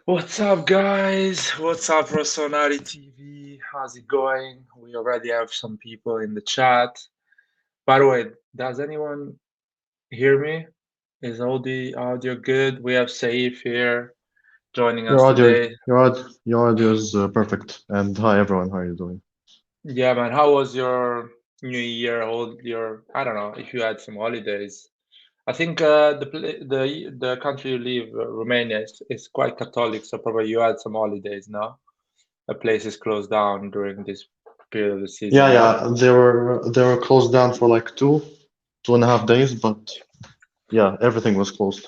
What's up, guys? What's up, Rossonari TV? How's it going? We already have some people in the chat. By the way, does anyone hear me? Is all the audio good? We have Saif here joining Your us audio, today. your audio is perfect. And hi everyone, how are you doing? Yeah, man. How was your New Year? I don't know if you had some holidays. I think the country you live, Romania, is quite Catholic, so probably you had some holidays, no? A place is closed down during this period of the Yeah, season, no? yeah, they were closed down for like 2.5 days, but yeah, everything was closed,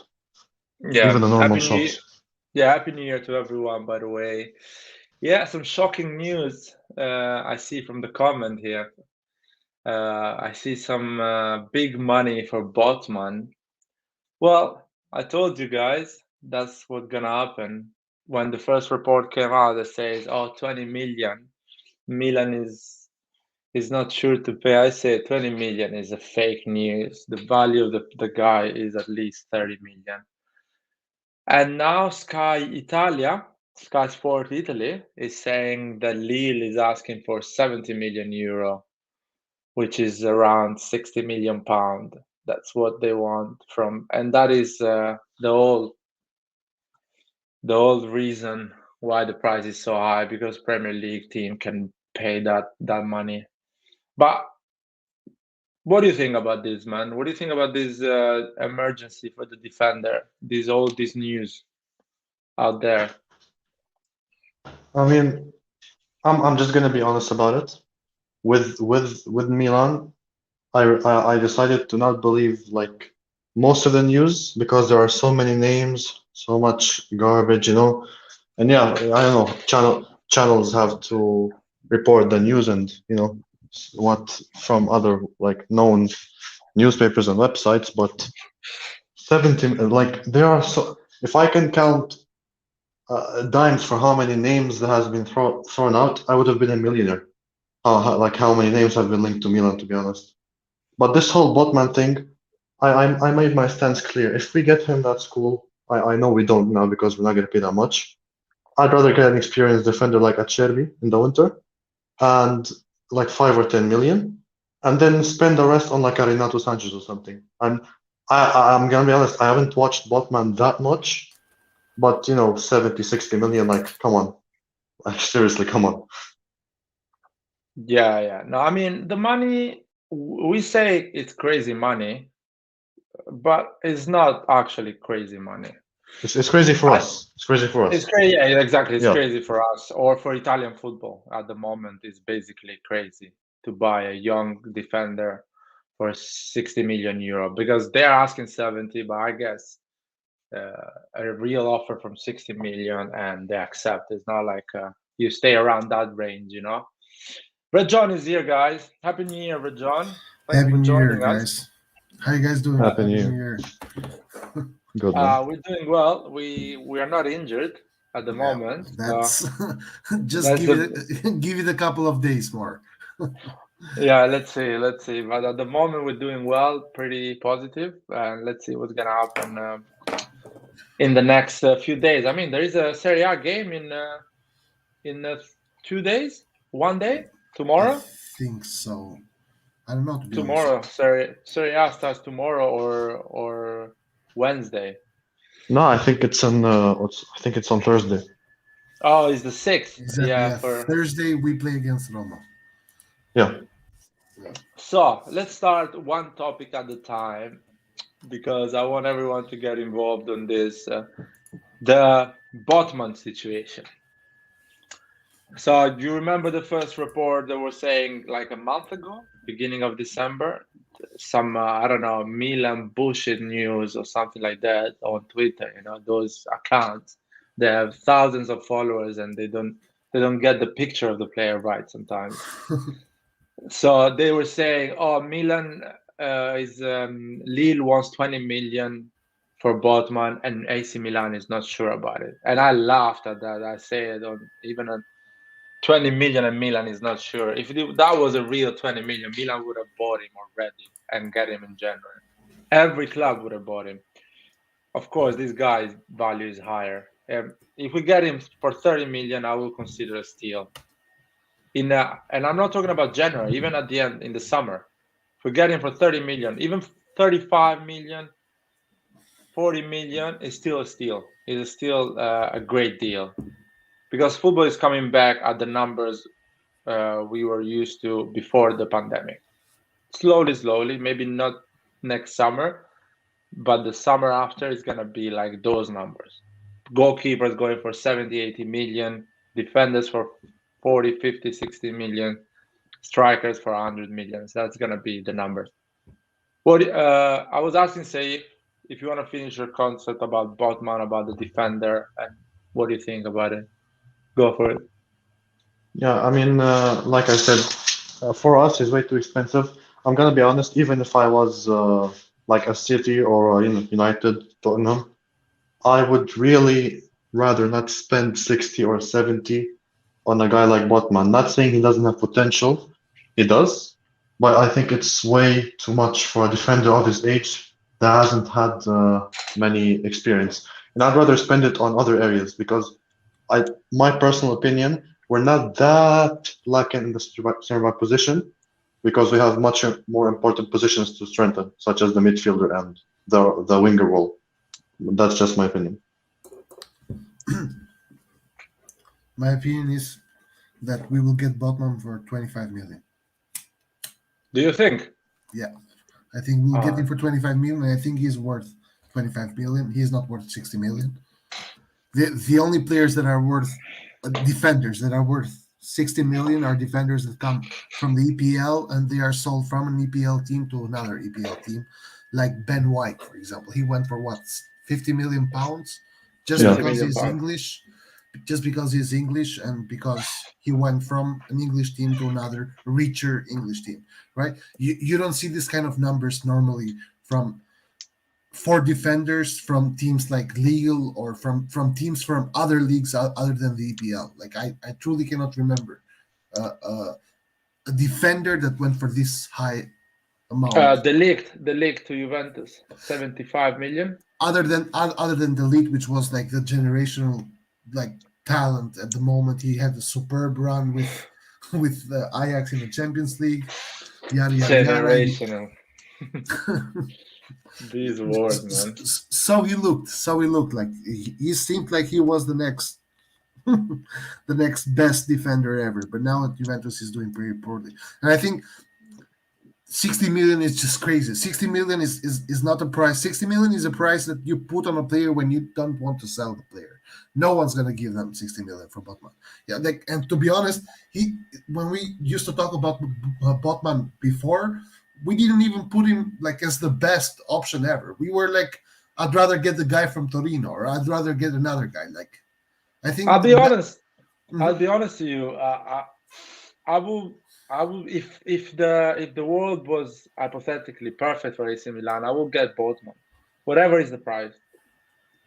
even Yeah, the normal shops. Happy New Year to everyone, by the way. Yeah, some shocking news I see from the comment here. I see some big money for Botman. Well, I told you guys that's what's gonna happen. When the first report came out that says, oh, 20 million, Milan is not sure to pay. I say 20 million is a fake news. The value of the guy is at least 30 million. And now Sky Sport Italy is saying that Lille is asking for 70 million euro, which is around 60 million pound. That's what they want from, and that is the whole reason why the price is so high, because Premier League team can pay that money. But what do you think about this, man? What do you think about this emergency for the defender? This news out there. I mean, I'm just gonna be honest about it. With Milan, I decided to not believe like most of the news because there are so many names, so much garbage. And yeah, I don't know, channels have to report the news and what from other like known newspapers and websites, but 70, like there are so if I can count dimes for how many names that has been thrown out, I would have been a millionaire. Like how many names have been linked to Milan, to be honest. But this whole Botman thing, I made my stance clear. If we get him, that's cool. I know we don't now because we're not going to pay that much. I'd rather get an experienced defender like Acerbi in the winter and like 5 or 10 million, and then spend the rest on like a Renato Sanchez or something. And I'm gonna be honest, I haven't watched Botman that much, but 70, 60 million, like come on, like seriously, come on. Yeah, yeah. No, I mean the money. We say it's crazy money, but it's not actually crazy money. It's crazy for I, us. It's crazy for it's us. crazy. Yeah, exactly. It's Yeah. crazy for us or for Italian football at the moment. It's basically crazy to buy a young defender for 60 million euro, because they're asking 70, but I guess a real offer from 60 million and they accept. It's not like you stay around that range. Red John is here, guys. Happy New Year, Red John. Thank you Happy for New Year, joining us. guys. How you guys doing? Happy Happy New New Year. Year. Good man. We're doing well. We are not injured at the Yeah, moment. that's just That's give the it give it a couple of days more. Yeah. Let's see. But at the moment, we're doing well, pretty positive, and let's see what's gonna happen in the next few days. I mean, there is a Serie A game in 2 days, one day, I tomorrow. think so. I don't know, to be honest. Tomorrow, Serie A starts tomorrow or Wednesday. No, I think it's on Thursday. Oh, it's the 6th. Exactly. Yeah, Yeah, for Thursday we play against Roma. Yeah. Yeah. so let's start one topic at a time, because I want everyone to get involved on this. The Botman situation. So do you remember the first report that was saying like a month ago, beginning of December, some I don't know, Milan bullshit news or something like that on Twitter? Those accounts, they have thousands of followers and they don't get the picture of the player right sometimes. So they were saying, oh, Milan is Lille wants 20 million for Botman, and AC Milan is not sure about it. And I laughed at that. I said, even on 20 million and Milan is not sure. If that was a real 20 million, Milan would have bought him already and get him in January. Every club would have bought him. Of course, this guy's value is higher. If we get him for 30 million, I will consider a steal. And I'm not talking about January, even at the end in the summer. If we get him for 30 million, even 35 million, 40 million is still a steal. It is still a great deal because football is coming back at the numbers we were used to before the pandemic. Slowly, maybe not next summer, but the summer after is going to be like those numbers. Goalkeepers going for 70, 80 million, defenders for 40, 50, 60 million, strikers for 100 million. So that's going to be the numbers. What I was asking, say, if you want to finish your concept about Botman, about the defender, and what do you think about it? Go for it. Yeah, I mean, like I said, for us, it's way too expensive. I'm gonna be honest, even if I was like a City or United, Tottenham, I would really rather not spend 60 or 70 on a guy like Botman. Not saying he doesn't have potential, he does, but I think it's way too much for a defender of his age that hasn't had many experience. And I'd rather spend it on other areas because my personal opinion, we're not that lacking in the center back position because we have much more important positions to strengthen, such as the midfielder and the winger role. That's just my opinion. My opinion is that we will get Botman for 25 million. Do you think? Yeah, I think we'll get him for 25 million. And I think he's worth 25 million. He's not worth 60 million. The only players that are worth defenders that are worth 60 million are defenders that come from the EPL and they are sold from an EPL team to another EPL team, like Ben White, for example. He went for what, 50 million pounds just Yeah. because he's £50 million. English, just because he's English and because he went from an English team to another richer English team, right? You don't see this kind of numbers normally from for defenders from teams like Lille or from teams from other leagues other than the EPL. Like I truly cannot remember a defender that went for this high amount. The league to Juventus, 75 million. Other than the league, which was like the generational like talent at the moment. He had a superb run with Ajax in the Champions League. Yada yada yada. Generational. These words, man. So he looked like he seemed like he was the next the next best defender ever. But now at Juventus he's doing pretty poorly. And I think 60 million is just crazy. 60 million is not a price. 60 million is a price that you put on a player when you don't want to sell the player. No one's gonna give them 60 million for Botman. Yeah, like, and to be honest, when we used to talk about Botman before, we didn't even put him like as the best option ever. We were like, I'd rather get the guy from Torino, or I'd rather get another guy. Like, I think I'll be honest. Mhm. I'll be honest to you. I will if the world was hypothetically perfect for AC Milan, I will get Botman, whatever is the price.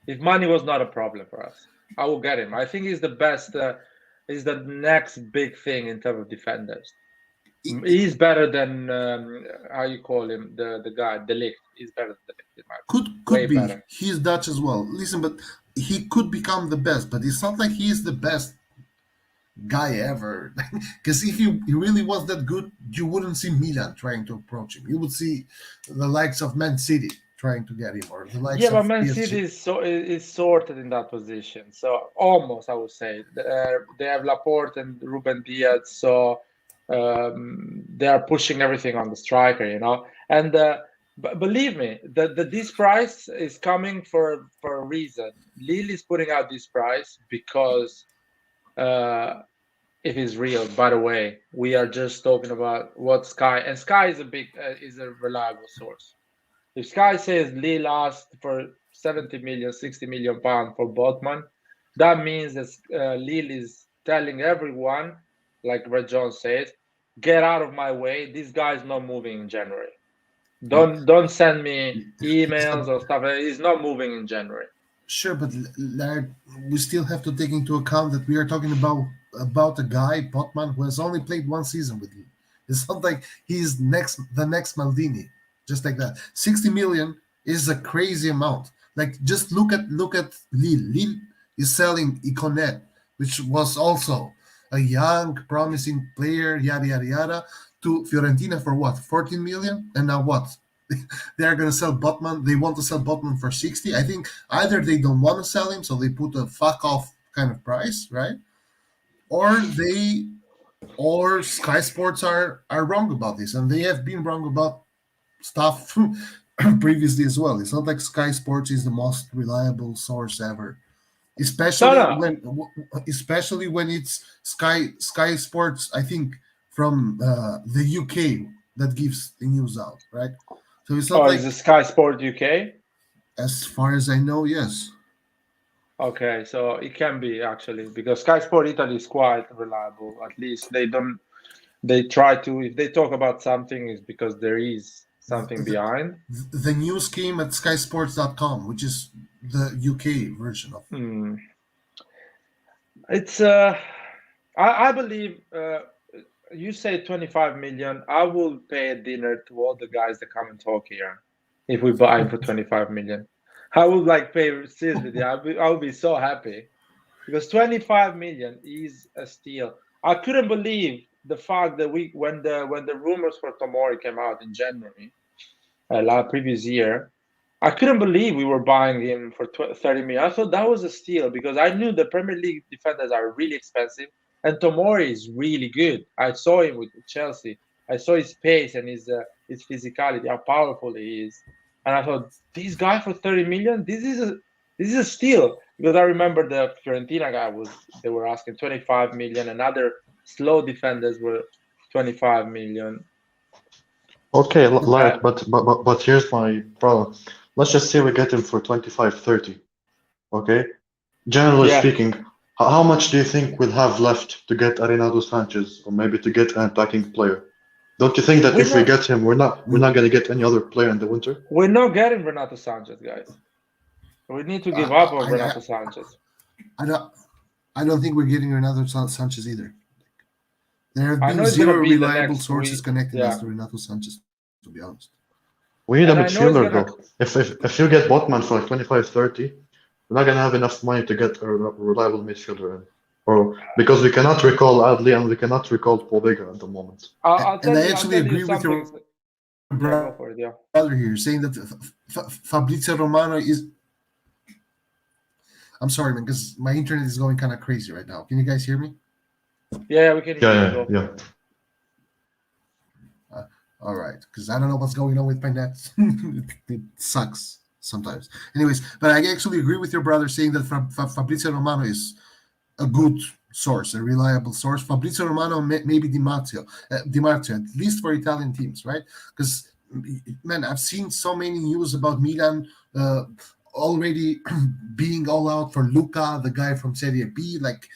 If money was not a problem for us, I will get him. I think he's the best. He's the next big thing in terms of defenders. He's better than how you call him, the guy, De Ligt. He's better than De Ligt. Could Way be. better. He's Dutch as well. Listen, but he could become the best, but it's not like he's the best guy ever. Because if he really was that good, you wouldn't see Milan trying to approach him. You would see the likes of Man City trying to get him, or the likes Yeah, of but Man PSG. City is sorted in that position. So almost, I would say, they have Laporte and Ruben Diaz. So they are pushing everything on the striker, you know. And but believe me, this price is coming for a reason. Lille is putting out this price because it is real. By the way, we are just talking about what Sky, and Sky is is a reliable source. If Sky says Lille asked for 70 million, 60 million pounds for Botman, that means that Lille is telling everyone, like Red John says, get out of my way. This guy is not moving in January. Don't send me emails or stuff. He's not moving in January. Sure, but we still have to take into account that we are talking about a guy, Botman, who has only played one season with you. It's not like he's the next Maldini, just like that. 60 million is a crazy amount. Like, just look at Lille. Lille is selling Iconet, which was also a young, promising player, yada yada yada, to Fiorentina for what, 14 million? And now what? They're gonna sell Botman. They want to sell Botman for 60. I think either they don't want to sell him, so they put a fuck off kind of price, right? Or they or Sky Sports are wrong about this, and they have been wrong about stuff previously as well. It's not like Sky Sports is the most reliable source ever, No, especially no. when it's Sky Sports. I think from the UK that gives the news out, right? So it's not Oh, is like, it Sky Sport UK? as far as I know, yes. Okay, so it can be actually because Sky Sport Italy is quite reliable. At least they don't. They try to. If they talk about something, is because there is something The, behind. the news came at skysports.com, which is the UK version of it. Hmm. It's. I believe. You say 25 million. I will pay a dinner to all the guys that come and talk here. If we buy him for 25 million, I would like pay seriously. I'll be so happy because 25 million is a steal. I couldn't believe the fact that when the rumors for Tomori came out in January, previous year, I couldn't believe we were buying him for 30 million. I thought that was a steal because I knew the Premier League defenders are really expensive, and Tomori is really good. I saw him with Chelsea. I saw his pace and his physicality, how powerful he is, and I thought this guy for 30 million, this is a steal because I remember the Fiorentina guy they were asking 25 million, and other slow defenders were 25 million. Okay, Uh, like, but here's my problem. Let's just say we get him for 25, 30. Okay? Generally yeah, speaking, how much do you think we'll have left to get Arenado Sanchez or maybe to get an attacking player? Don't you think that we're if we not get him, we're not gonna get any other player in the winter? we're not getting Renato Sanchez, guys. We need to give up on I, Renato Sanchez. I don't I don't think we're getting Renato Sanchez either. There have I know been it's gonna zero be the reliable next sources week. connecting us Yeah, to Renato Sanchez, to be honest. We need a and I know it's midfielder gonna. though. If you get Botman for like 25, 30, we're not gonna have enough money to get a reliable midfielder in. Or because we cannot recall Adli and we cannot recall Pobega at the moment. I'll And tell I you. I'll actually tell you agree with something. your Yeah, brother go for it. Yeah. here, saying that Fabrizio Romano is. I'm sorry, man, because my internet is going kind of crazy right now. Can you guys hear me? Yeah, we can Yeah, hear you. Go yeah, for it. All right, because I don't know what's going on with my net. It sucks sometimes. Anyways, but I actually agree with your brother saying that Fabrizio Romano is a good source, a reliable source. Fabrizio Romano, maybe Di Marzio, at least for Italian teams, right? Because man, I've seen so many news about Milan already being all out for Luca, the guy from Serie B. Like,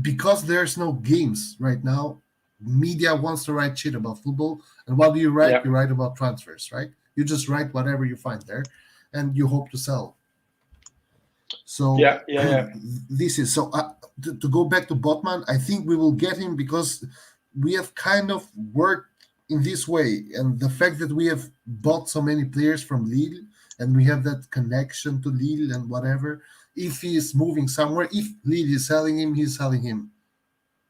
because there's no games right now, media wants to write shit about football. And what do you write? Yeah, You write about transfers, right? You just write whatever you find there, and you hope to sell. So yeah, yeah, yeah. this is so to go back to Botman. I think we will get him because we have kind of worked in this way, and the fact that we have bought so many players from Lille and we have that connection to Lille and whatever. If he is moving somewhere, if Lille is selling him, he's selling him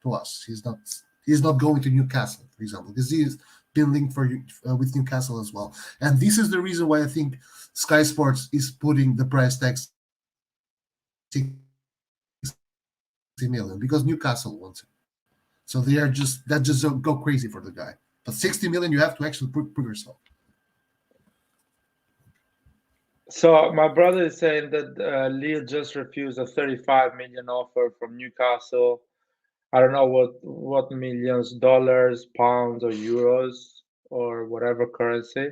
to us. He's not going to Newcastle, for example, because he's been linked with Newcastle as well. And this is the reason why I think Sky Sports is putting the price tag 60 million, because Newcastle wants it. So they are just go crazy for the guy. But 60 million, you have to actually prove yourself. So my brother is saying that Lille just refused a 35 million offer from Newcastle. I don't know what millions, dollars, pounds, or euros, or whatever currency.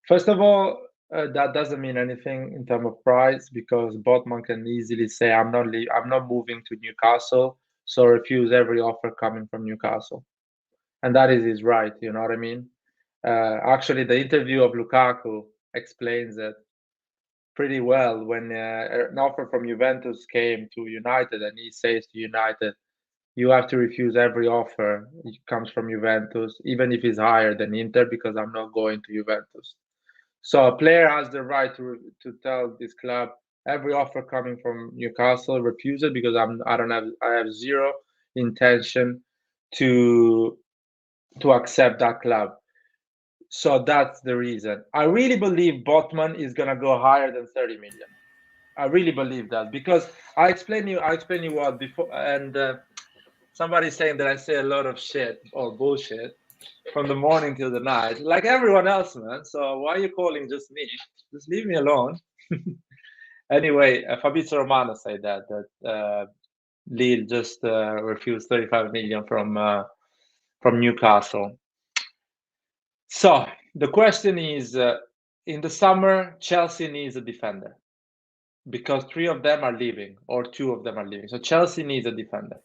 First of all, that doesn't mean anything in terms of price because Botman can easily say, I'm not moving to Newcastle, so refuse every offer coming from Newcastle." And that is his right, you know what I mean? Actually, the interview of Lukaku explains it pretty well when an offer from Juventus came to United, and he says to United, "You have to refuse every offer that comes from Juventus, even if it's higher than Inter, because I'm not going to Juventus." So a player has the right to tell this club, every offer coming from Newcastle, refuse it because I have zero intention to accept that club. So that's the reason. I really believe Botman is gonna go higher than 30 million. I really believe that because I explain you what before, and somebody's saying that I say a lot of shit or bullshit from the morning till the night, like everyone else, man. So why are you calling just me? Just leave me alone. Anyway, Fabrizio Romano said that Lille just refused 35 million from Newcastle. So the question is, in the summer, Chelsea needs a defender because 3 of them are leaving or 2 of them are leaving. So Chelsea needs a defender.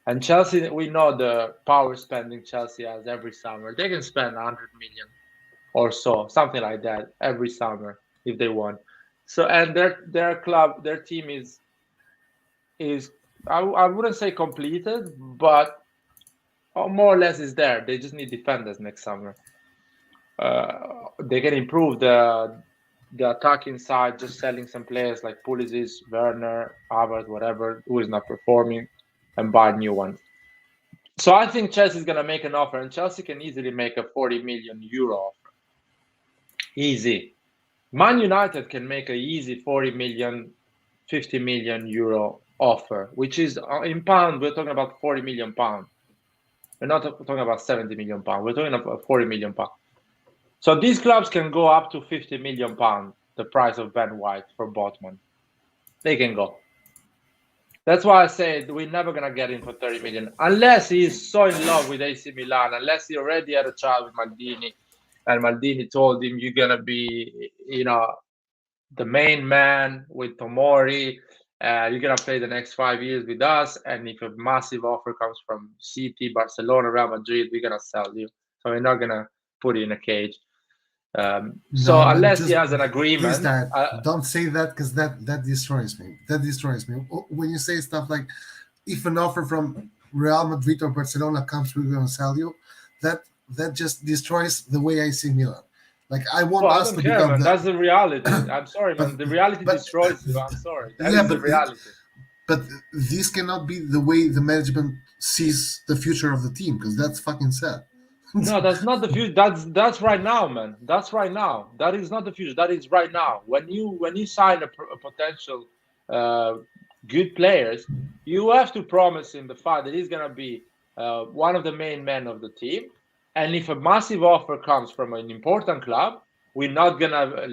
And Chelsea, we know the power spending Chelsea has every summer. They can spend 100 million or so, something like that, every summer if they want. So, and their club, their team is I wouldn't say completed, but more or less is there. They just need defenders next summer. They can improve the attacking side, just selling some players like Pulisic, Werner, Havertz, whatever, who is not performing, and buy new ones. So I think Chelsea is going to make an offer, and Chelsea can easily make a 40 million euro offer. Easy. Man United can make an easy 40 million, 50 million euro offer, which is in pound, we're talking about 40 million pound. We're not talking about 70 million pound. We're talking about 40 million pound. So these clubs can go up to 50 million pound, the price of Ben White for Botman. They can go. That's why I said we're never going to get him for 30 million, unless he's so in love with AC Milan, unless he already had a child with Maldini, and Maldini told him, you're going to be, the main man with Tomori. You're going to play the next 5 years with us, and if a massive offer comes from City, Barcelona, Real Madrid, we're going to sell you. So we're not going to put you in a cage. So unless he has an agreement, don't say that because that destroys me. That destroys me. When you say stuff like, if an offer from Real Madrid or Barcelona comes, we're going to sell you. That just destroys the way I see Milan. Like I want us to become. Man. That's the reality. I'm sorry, man. The reality destroys you. I'm sorry. That is the reality. But this cannot be the way the management sees the future of the team, because that's fucking sad. No, that's not the future. That's right now, man. That's right now. That is not the future. That is right now. When you sign a potential good players, you have to promise him the fact that he's gonna be one of the main men of the team. And if a massive offer comes from an important club, we're not gonna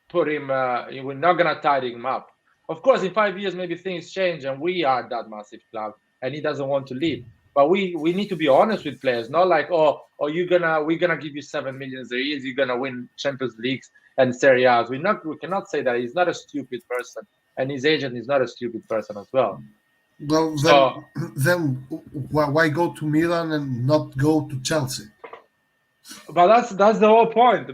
put him. We're not gonna tie him up. Of course, in 5 years, maybe things change, and we are that massive club, and he doesn't want to leave. But we need to be honest with players, not like, we're gonna give you 7 million a year, you're gonna win Champions Leagues and Serie A's. We cannot say that. He's not a stupid person, and his agent is not a stupid person as well. Well, then why go to Milan and not go to Chelsea? But that's the whole point.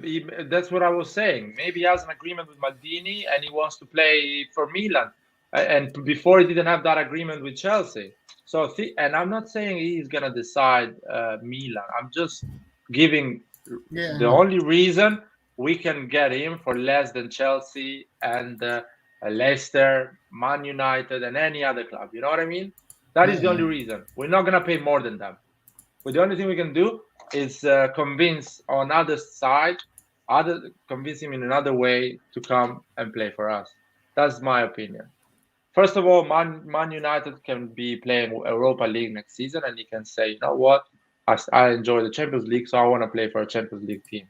That's what I was saying. Maybe he has an agreement with Maldini and he wants to play for Milan, and before he didn't have that agreement with Chelsea. So, and I'm not saying he's gonna decide Milan. I'm just giving the only reason we can get him for less than Chelsea and Leicester, Man United, and any other club. You know what I mean? That is the only reason. We're not gonna pay more than them. But the only thing we can do is convince on other side, convince him in another way to come and play for us. That's my opinion. First of all, Man United can be playing Europa League next season, and he can say, you know what, I enjoy the Champions League, so I want to play for a Champions League team.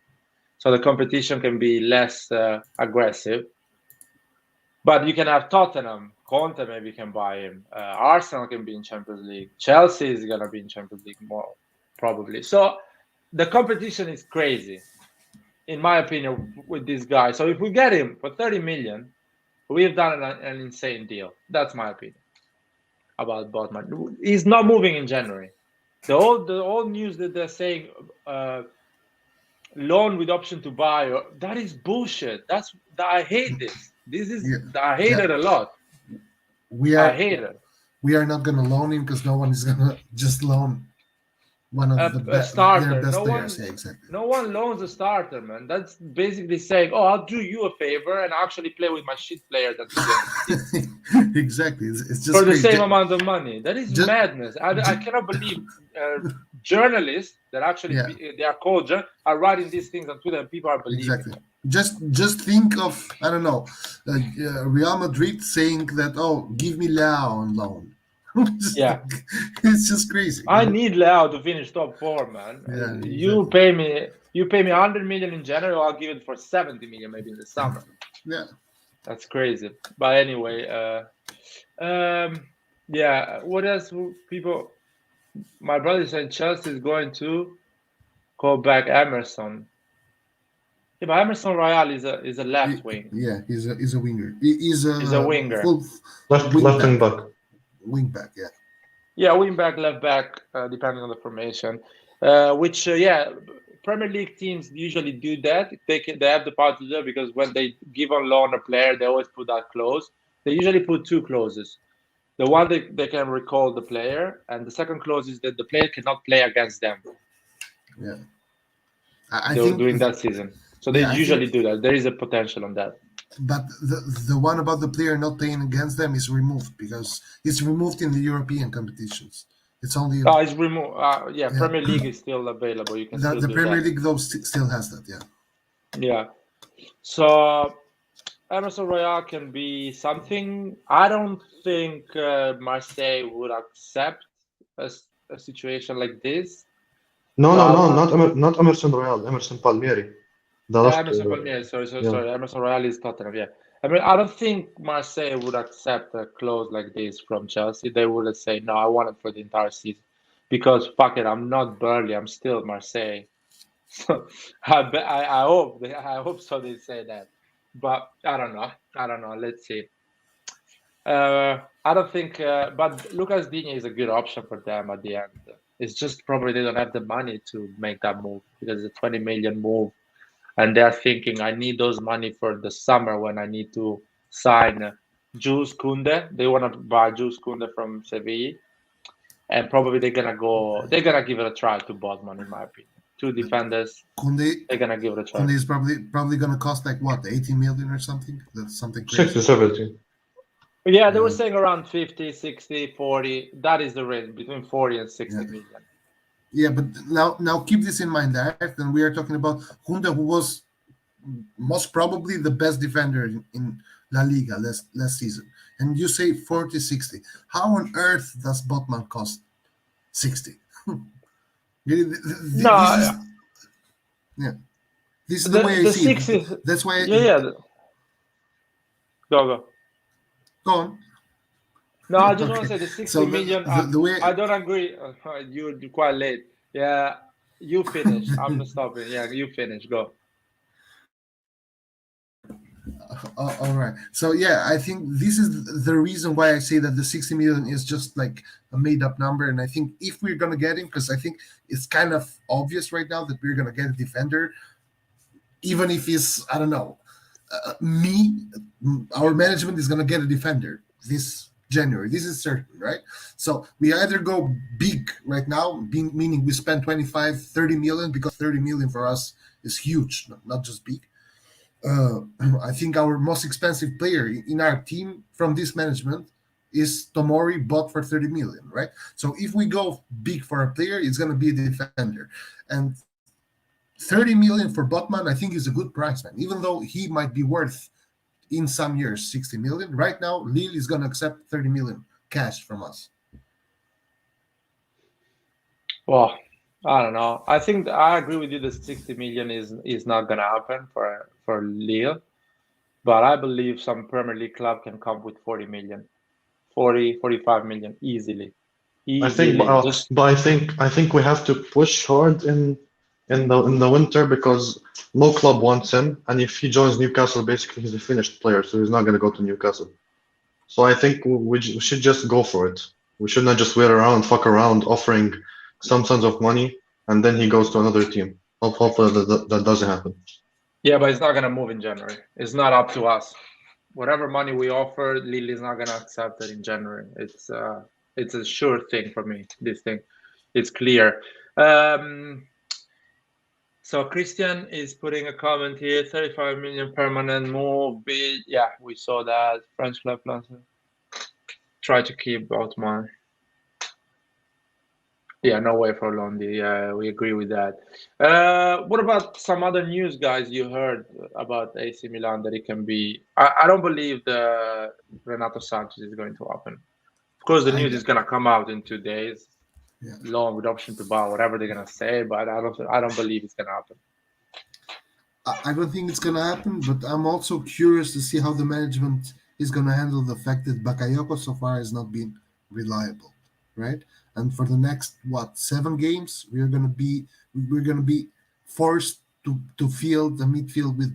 So the competition can be less aggressive. But you can have Tottenham, Conte maybe can buy him. Arsenal can be in Champions League. Chelsea is going to be in Champions League more, probably. So the competition is crazy, in my opinion, with this guy. So if we get him for 30 million, we've done an insane deal. That's my opinion about Botman. He's not moving in January. The old news that they're saying loan with option to buy, that is bullshit. I hate this. I hate it a lot. I hate it. We are not going to loan him because no one is going to just loan one of the A starter. their best No players. one, Yeah, exactly. no one loans a starter, man. That's basically saying, "Oh, I'll do you a favor and actually play with my shit players until the end of the season Exactly. It's just for the crazy. same amount of money." That is Just, madness. I cannot believe journalists that actually yeah, they are called are writing these things on Twitter and people are believing exactly. them. Just think of, I don't know, Real Madrid saying that, oh, give me Leao on loan. Yeah. It's just crazy. I need Leao to finish top 4, man. Yeah, You exactly. pay me 100 million in January, I'll give it for 70 million maybe in the summer. Yeah. That's crazy. But anyway, yeah. What else? People, my brother said Chelsea is going to call back Emerson. Yeah, but Emerson Royale is a left wing. Yeah, he's a winger. He's He's a a winger. full Left wing wing back. back. Wing back, yeah. Yeah, wing back, left back, depending on the formation. Which yeah, Premier League teams usually do that. They have the power to do it because when they give on loan a player, they always put that clause. They usually put 2 clauses. The one they can recall the player, and the second clause is that the player cannot play against them. Yeah. I think during that season. So they yeah, I think, usually do that. There is a potential on that. but the one about the player not playing against them is removed because it's removed in the European competitions. It's only It's removed. Yeah, yeah. Premier League is still available. You can still The do Premier that. League though still has that. Yeah. Yeah. So Emerson Royale can be something. I don't think Marseille would accept a situation like this. No, So no, I no, want not Emerson Royal, Emerson Palmieri. The left. Emerson Palmieri. Yeah. Sorry. Emerson Royale is Tottenham. Yeah. I mean, I don't think Marseille would accept a clause like this from Chelsea. They would say, "No, I want it for the entire season," because fuck it, I'm not Burnley. I'm still Marseille. So I hope so. They say that, but I don't know. Let's see. I don't think, but Lucas Digne is a good option for them at the end. It's just probably they don't have the money to make that move because it's a 20 million move, and they're thinking, I need those money for the summer when I need to sign Jules Koundé. They want to buy Jules Koundé from Seville, and probably they're gonna give it a try to Botman, in my opinion. 2 defenders, Kunde they're gonna give it a try. Kunde is probably gonna cost like what 80 million or something. That's something 60, crazy. 70. Yeah, they were saying around 50, 60, 40. That is the range, between 40 and 60 million. Yeah, but now keep this in mind, that and we are talking about Kunde, who was most probably the best defender in La Liga last season. And you say 40, 60. How on earth does Botman cost 60? This is No, yeah. This is the way I the see 60. it. That's why. Yeah. Go. Go on. No, I just want Okay. to say the 60 So million. the way I don't agree. You're quite late. Yeah, you finish. I'm not stopping. Yeah, you finish. Go. all right. So yeah, I think this is the reason why I say that the 60 million is just like a made up number. And I think if we're gonna get him, because I think it's kind of obvious right now that we're gonna get a defender, even if he's, I don't know, our management is gonna get a defender this January. This is certain, right? So we either go big right now, meaning we spend 25, 30 million, because 30 million for us is huge, not just big. I think our most expensive player in our team from this management is Tomori, bought for 30 million, right? So if we go big for a player, it's going to be a defender. And 30 million for Botman, I think, is a good price, man. Even though he might be worth in some years 60 million, right now Lille is going to accept 30 million cash from us. Well, I don't know. I think I agree with you. The 60 million is not gonna happen for Lille, but I believe some Premier League club can come with 40 million, 40, 45 million easily. I think, Just but I think we have to push hard in the winter because no club wants him, and if he joins Newcastle, basically he's a finished player, so he's not going to go to Newcastle. So I think we should just go for it. We should not just wait around, fuck around, offering some sums of money, and then he goes to another team. Hopefully that doesn't happen. yeah, but it's not gonna move in January. It's not up to us. Whatever money we offer, Lille is not gonna accept it in January. It's a sure thing for me. This thing, it's clear. So Christian is putting a comment here: 35 million permanent move bid. Yeah, we saw that. French club plans try to keep Botman. Yeah, no way for Londi. Yeah, we agree with that. What about some other news, guys? You heard about AC Milan that it can be. I don't believe the Renato Sanchez is going to happen. Of course, the news is gonna come out in 2 days, long with option to buy, whatever they're gonna say. But I don't believe it's gonna happen. I don't think it's gonna happen, but I'm also curious to see how the management is gonna handle the fact that Bakayoko so far has not been reliable, right? And for the next 7 games, we're gonna be forced to field the midfield with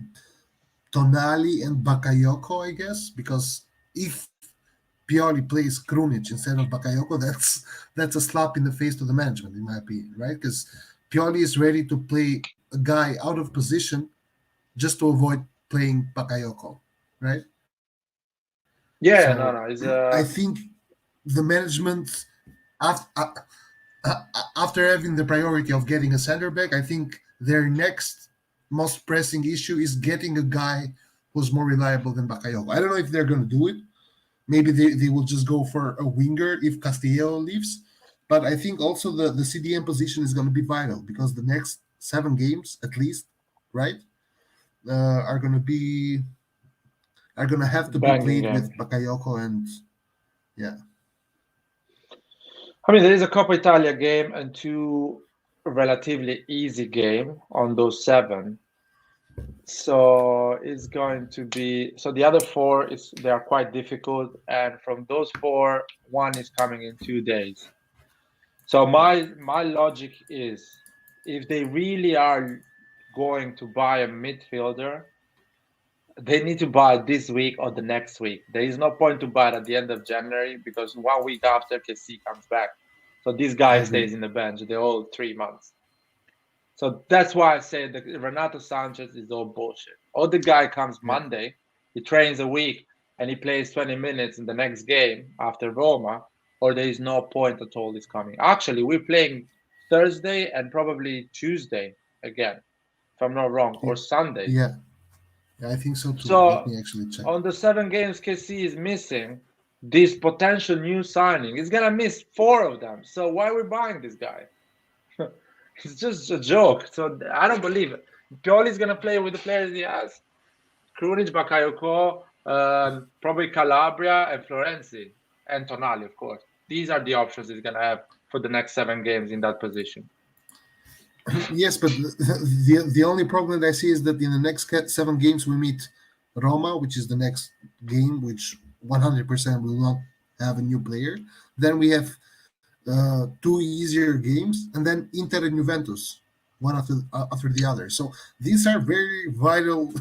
Tonali and Bakayoko, I guess, because if Pioli plays Krunic instead of Bakayoko, that's a slap in the face to the management, in my opinion, right? Because Pioli is ready to play a guy out of position just to avoid playing Bakayoko, right? Yeah, So no, it's I think the management, after, after having the priority of getting a center back, I think their next most pressing issue is getting a guy who's more reliable than Bakayoko. I don't know if they're going to do it. Maybe they will just go for a winger if Castillo leaves. But I think also the CDM position is going to be vital because the next 7 games, at least, right, are going to be are going to have to be banging played game. with Bakayoko and yeah. I mean, there is a Coppa Italia game and 2 relatively easy game on those 7. So it's going to be the other 4 they are quite difficult, and from those 4, 1 is coming in 2 days. So my logic is, if they really are going to buy a midfielder, they need to buy it this week or the next week. There is no point to buy it at the end of January, because 1 week after Kessié comes back, so this guy stays in the bench the whole 3 months. So that's why I say that Renato Sanchez is all bullshit. Or the guy comes Monday, he trains a week, and he plays 20 minutes in the next game after Roma, or there is no point at all he's coming. Actually, we're playing Thursday and probably Tuesday again, if I'm not wrong, or Sunday. Yeah, I think so too. So Let me actually check. on the 7 games Kessié is missing, this potential new signing is gonna miss 4 of them. So why are we buying this guy? It's just a joke. So I don't believe it. Pioli's gonna play with the players he has: Krunic, Bakayoko, probably Calabria and Florenzi, and Tonali, of course. These are the options he's gonna have for the next 7 games in that position. Yes, but the only problem that I see is that in the next 7 games we meet Roma, which is the next game, which 100% will not have a new player. Then we have 2 easier games, and then Inter and Juventus, one after the other. So these are very vital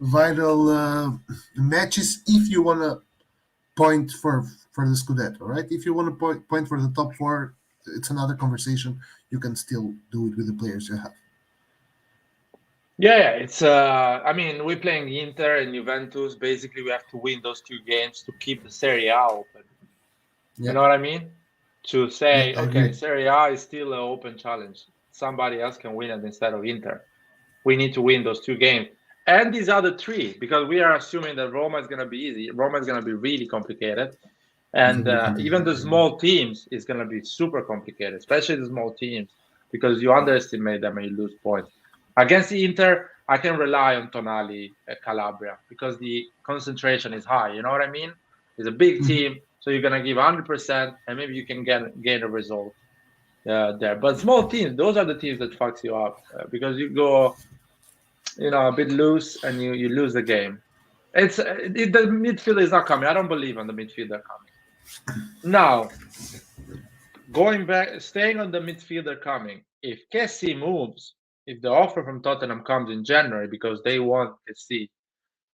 vital matches if you want to point for the Scudetto, right? If you want to point for the top 4, it's another conversation. You can still do it with the players you have. Yeah, it's I mean, we're playing Inter and Juventus. Basically, we have to win those 2 games to keep the Serie A open. You know what I mean? To say, okay, Serie A is still an open challenge. Somebody else can win it instead of Inter. We need to win those 2 games. And these other 3, because we are assuming that Roma is going to be easy. Roma is going to be really complicated. And even the small teams is going to be super complicated, especially the small teams, because you underestimate them and you lose points. Against the Inter, I can rely on Tonali at Calabria because the concentration is high. You know what I mean? It's a big team, so you're going to give 100%, and maybe you can gain a result there. But small teams, those are the teams that fucks you up because you go, a bit loose and you lose the game. The midfield is not coming. I don't believe on the midfielder coming. Now, going back, staying on the midfielder coming, if Kessie moves, if the offer from Tottenham comes in January because they want Kessie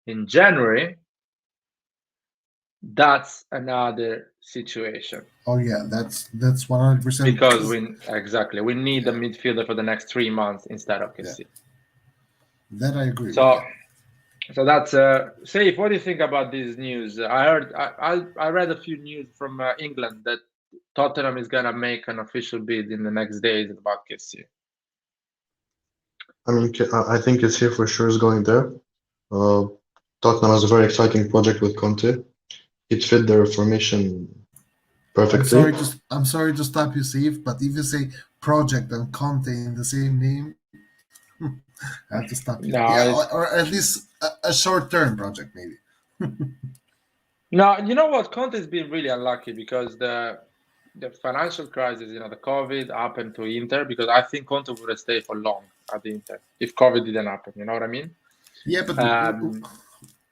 in January, that's another situation. Oh yeah, that's 100%. Because we need a midfielder for the next 3 months instead of Kessie. Yeah. That I agree. So that's Saif, what do you think about this news? I read a few news from England that Tottenham is gonna make an official bid in the next days about Kessie. I mean, I think Kessié for sure is going there. Uh, Tottenham has a very exciting project with Conte. It fit their formation perfectly. I'm sorry to stop you, Steve, but if you say project and Conte in the same name, I have to stop you. Yeah, No, or at least a short-term project, maybe. no, you know what? Conte's been really unlucky because the financial crisis, the COVID happened to Inter because I think Conte would have stayed for long at the Inter if COVID didn't happen. You know what I mean? Yeah, but Um,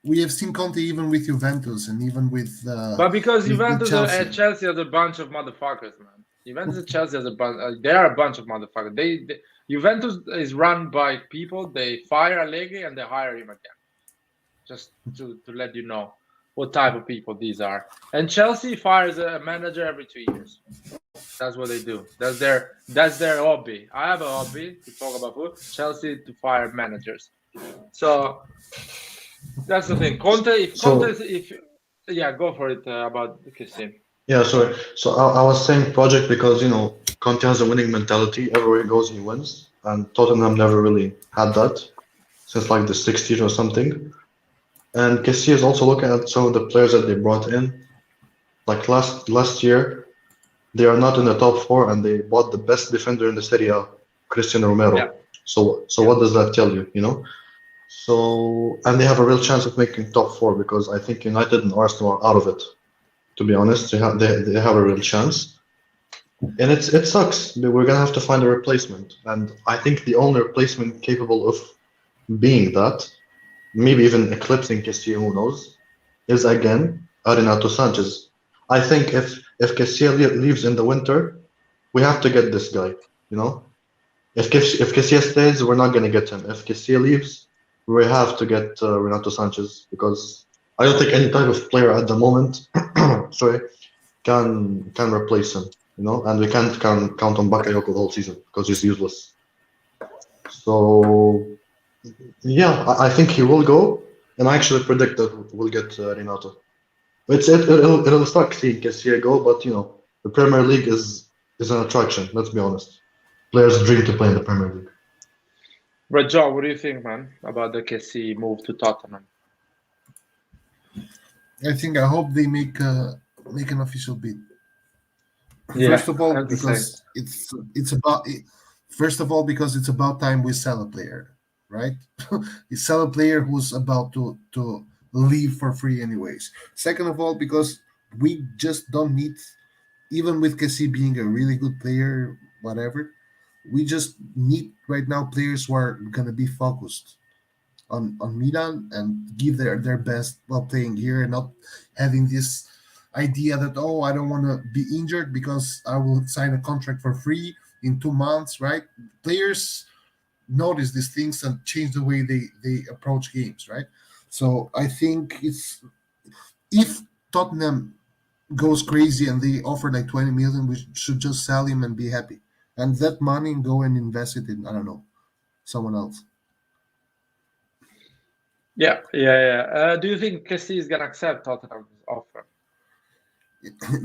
we have seen Conte even with Juventus and even but because with Juventus Chelsea. and Chelsea has a bunch of motherfuckers, man. Juventus and Chelsea has a bunch. They are a bunch of motherfuckers. Juventus is run by people. They fire Allegri and they hire him again. Just to let you know what type of people these are. And Chelsea fires a manager every 2 years. That's what they do. That's their hobby. I have a hobby to talk about football. Chelsea to fire managers. So that's the thing. Conte, So yeah, go for it about Kessie. yeah, sorry. So I was saying project because Conte has a winning mentality. Everywhere he goes, he wins, and Tottenham never really had that since like the 60s or something. And Kessie is also looking at some of the players that they brought in. Like last year, they are not in the top four, and they bought the best defender in the Serie A, Cristiano Yeah, Romero. So yeah. what does that tell you? So and they have a real chance of making top four because I think United and Arsenal are out of it. To be honest, they have a real chance, and it sucks. We're gonna have to find a replacement, and I think the only replacement capable of being that, maybe even eclipsing Kessié, who knows, is again Renato Sanchez. I think if Kessié leaves in the winter, we have to get this guy. You know, if Kessié stays, we're not gonna get him. If Kessié leaves, we have to get Renato Sanchez because I don't think any type of player at the moment, sorry, can replace him. And we can't count on Bakayoko the whole season because he's useless. So yeah, I think he will go, and I actually predict that we'll get Renato. It'll suck seeing Kessié go, but the Premier League is an attraction. Let's be honest. Players dream to play in the Premier League. But John, what do you think, man, about the Kessie move to Tottenham? I hope they make an official bid. Yeah, First of all, I'm the same. because it's about it, first of all because it's about time we sell a player, right? We sell a player who's about to leave for free anyways. Second of all, because we just don't need, even with Kessie being a really good player, whatever, we just need right now players who are gonna be focused on Milan and give their best while playing here and not having this idea that, oh, I don't want to be injured because I will sign a contract for free in 2 months, right? Players notice these things and change the way they approach games, right? So I think it's, if Tottenham goes crazy and they offer like 20 million, we should just sell him and be happy, and that money go and invest it in, I don't know, someone else. Yeah, yeah, yeah. Do you think Kessie is gonna accept Tottenham's offer?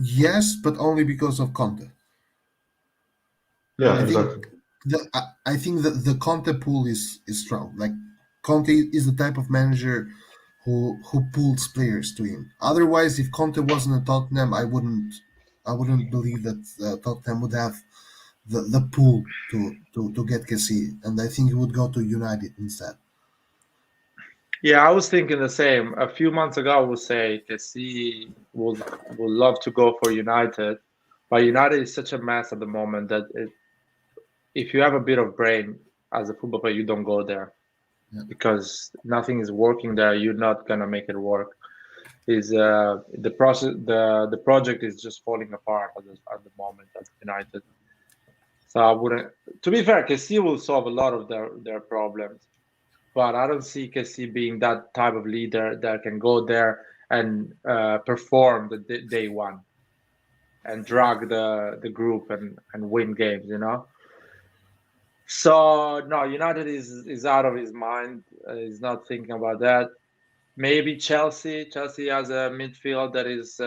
Yes, but only because of Conte. Yeah, I think exactly. I think that the Conte pool is strong. Like, Conte is the type of manager who pulls players to him. Otherwise, if Conte wasn't at Tottenham, I wouldn't believe that Tottenham would have the pool to get Kessie, and I think he would go to United instead. Yeah, I was thinking the same. A few months ago, I would say Kessie would love to go for United, but United is such a mess at the moment that if you have a bit of brain as a football player, you don't go there Yeah. because nothing is working there. You're not gonna make it work. Is the process the project is just falling apart at the moment at United. So I wouldn't. To be fair, Kessie will solve a lot of their problems, but I don't see Kessie being that type of leader that can go there and perform the day one and drag the group and win games. So no, United is out of his mind. He's not thinking about that. Maybe Chelsea. Chelsea has a midfield that is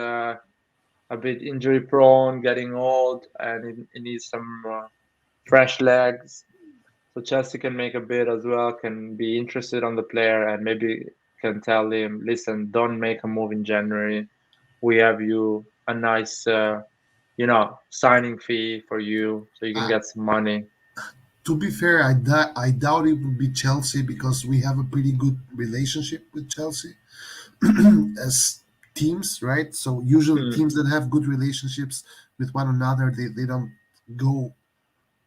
a bit injury prone, getting old, and it needs some fresh legs. So Chelsea can make a bid as well, can be interested on the player, and maybe can tell him, listen, don't make a move in January. We have you a nice, signing fee for you, so you can get some money. To be fair, I doubt it would be Chelsea because we have a pretty good relationship with Chelsea as teams, right? So usually Mm. teams that have good relationships with one another, they don't go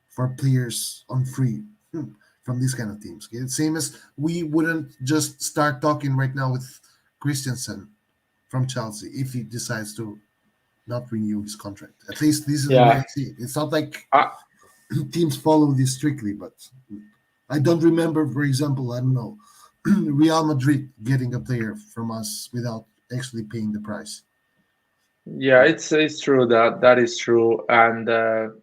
for players on free from these kind of teams. Okay? Same as we wouldn't just start talking right now with Christensen from Chelsea if he decides to not renew his contract. At least this is the way I Yeah. see it. It's not like I, teams follow this strictly, but I don't remember, for example, I don't know, Real Madrid getting a player from us without actually paying the price. Yeah, it's true that is true, and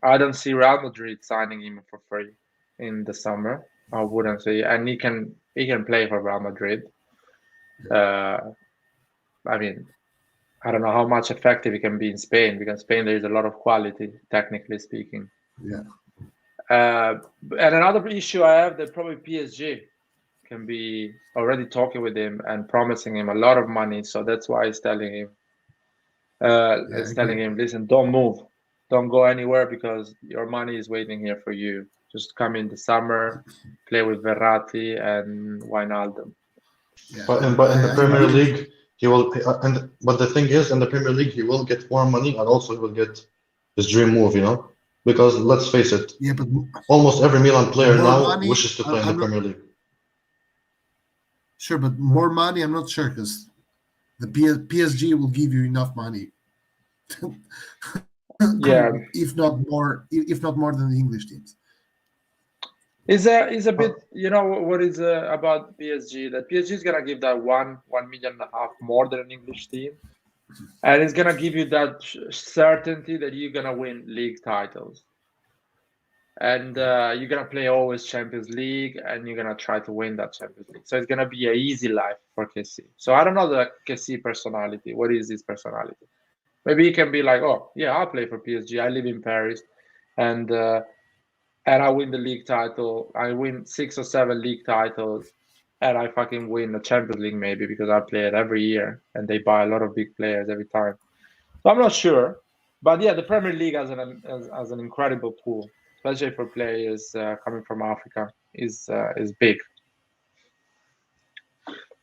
I don't see Real Madrid signing him for free in the summer. I wouldn't say, and he can play for Real Madrid. Uh, I mean, I don't know how much effective he can be in Spain because Spain there is a lot of quality, technically speaking. Yeah, And another issue I have that probably PSG can be already talking with him and promising him a lot of money, so that's why he's telling him. yeah, I It's agree. telling him, listen, don't move, don't go anywhere because your money is waiting here for you. Just come in the summer, play with Verratti and Wijnaldum. Yeah, But in the I Premier agree. League, he will. And but the thing is, in the Premier League, he will get more money, and also he will get his dream move. Because let's face it, Yeah, but almost every Milan player more now money, wishes to play in the I'm not Premier League. sure, but more money, I'm not sure because the PSG will give you enough money, Yeah, if not more than the English teams. is a Uh, bit. You know what is about PSG? That PSG is gonna give that 1.5 million more than an English team, and it's gonna give you that certainty that you're gonna win league titles. And you're gonna play always Champions League, and you're gonna try to win that Champions League. So it's gonna be a easy life for Kessié. So I don't know the Kessié personality. What is his personality? Maybe he can be like, oh yeah, I'll play for PSG. I live in Paris, and I win the league title. I win 6 or 7 league titles, and I fucking win the Champions League maybe because I play it every year, and they buy a lot of big players every time. So I'm not sure, but yeah, the Premier League as an incredible pool, especially for players coming from Africa, is big.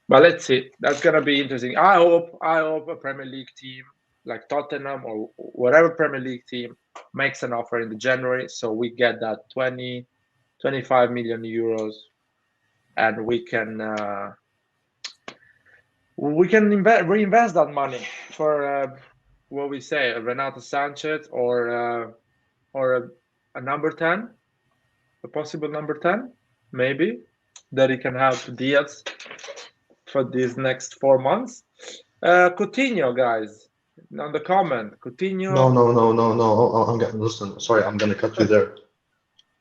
But let's see. That's gonna be interesting. I hope a Premier League team like Tottenham or whatever Premier League team makes an offer in the January, so we get that 25 million euros, and we can reinvest that money for what we say, Renato Sanchez or a number 10, a possible number 10, maybe, that he can help Diaz for these next 4 months. Coutinho, guys, on the comment, no, Coutinho. no, no, no, no. I'm gonna listen. Sorry, I'm gonna cut you there.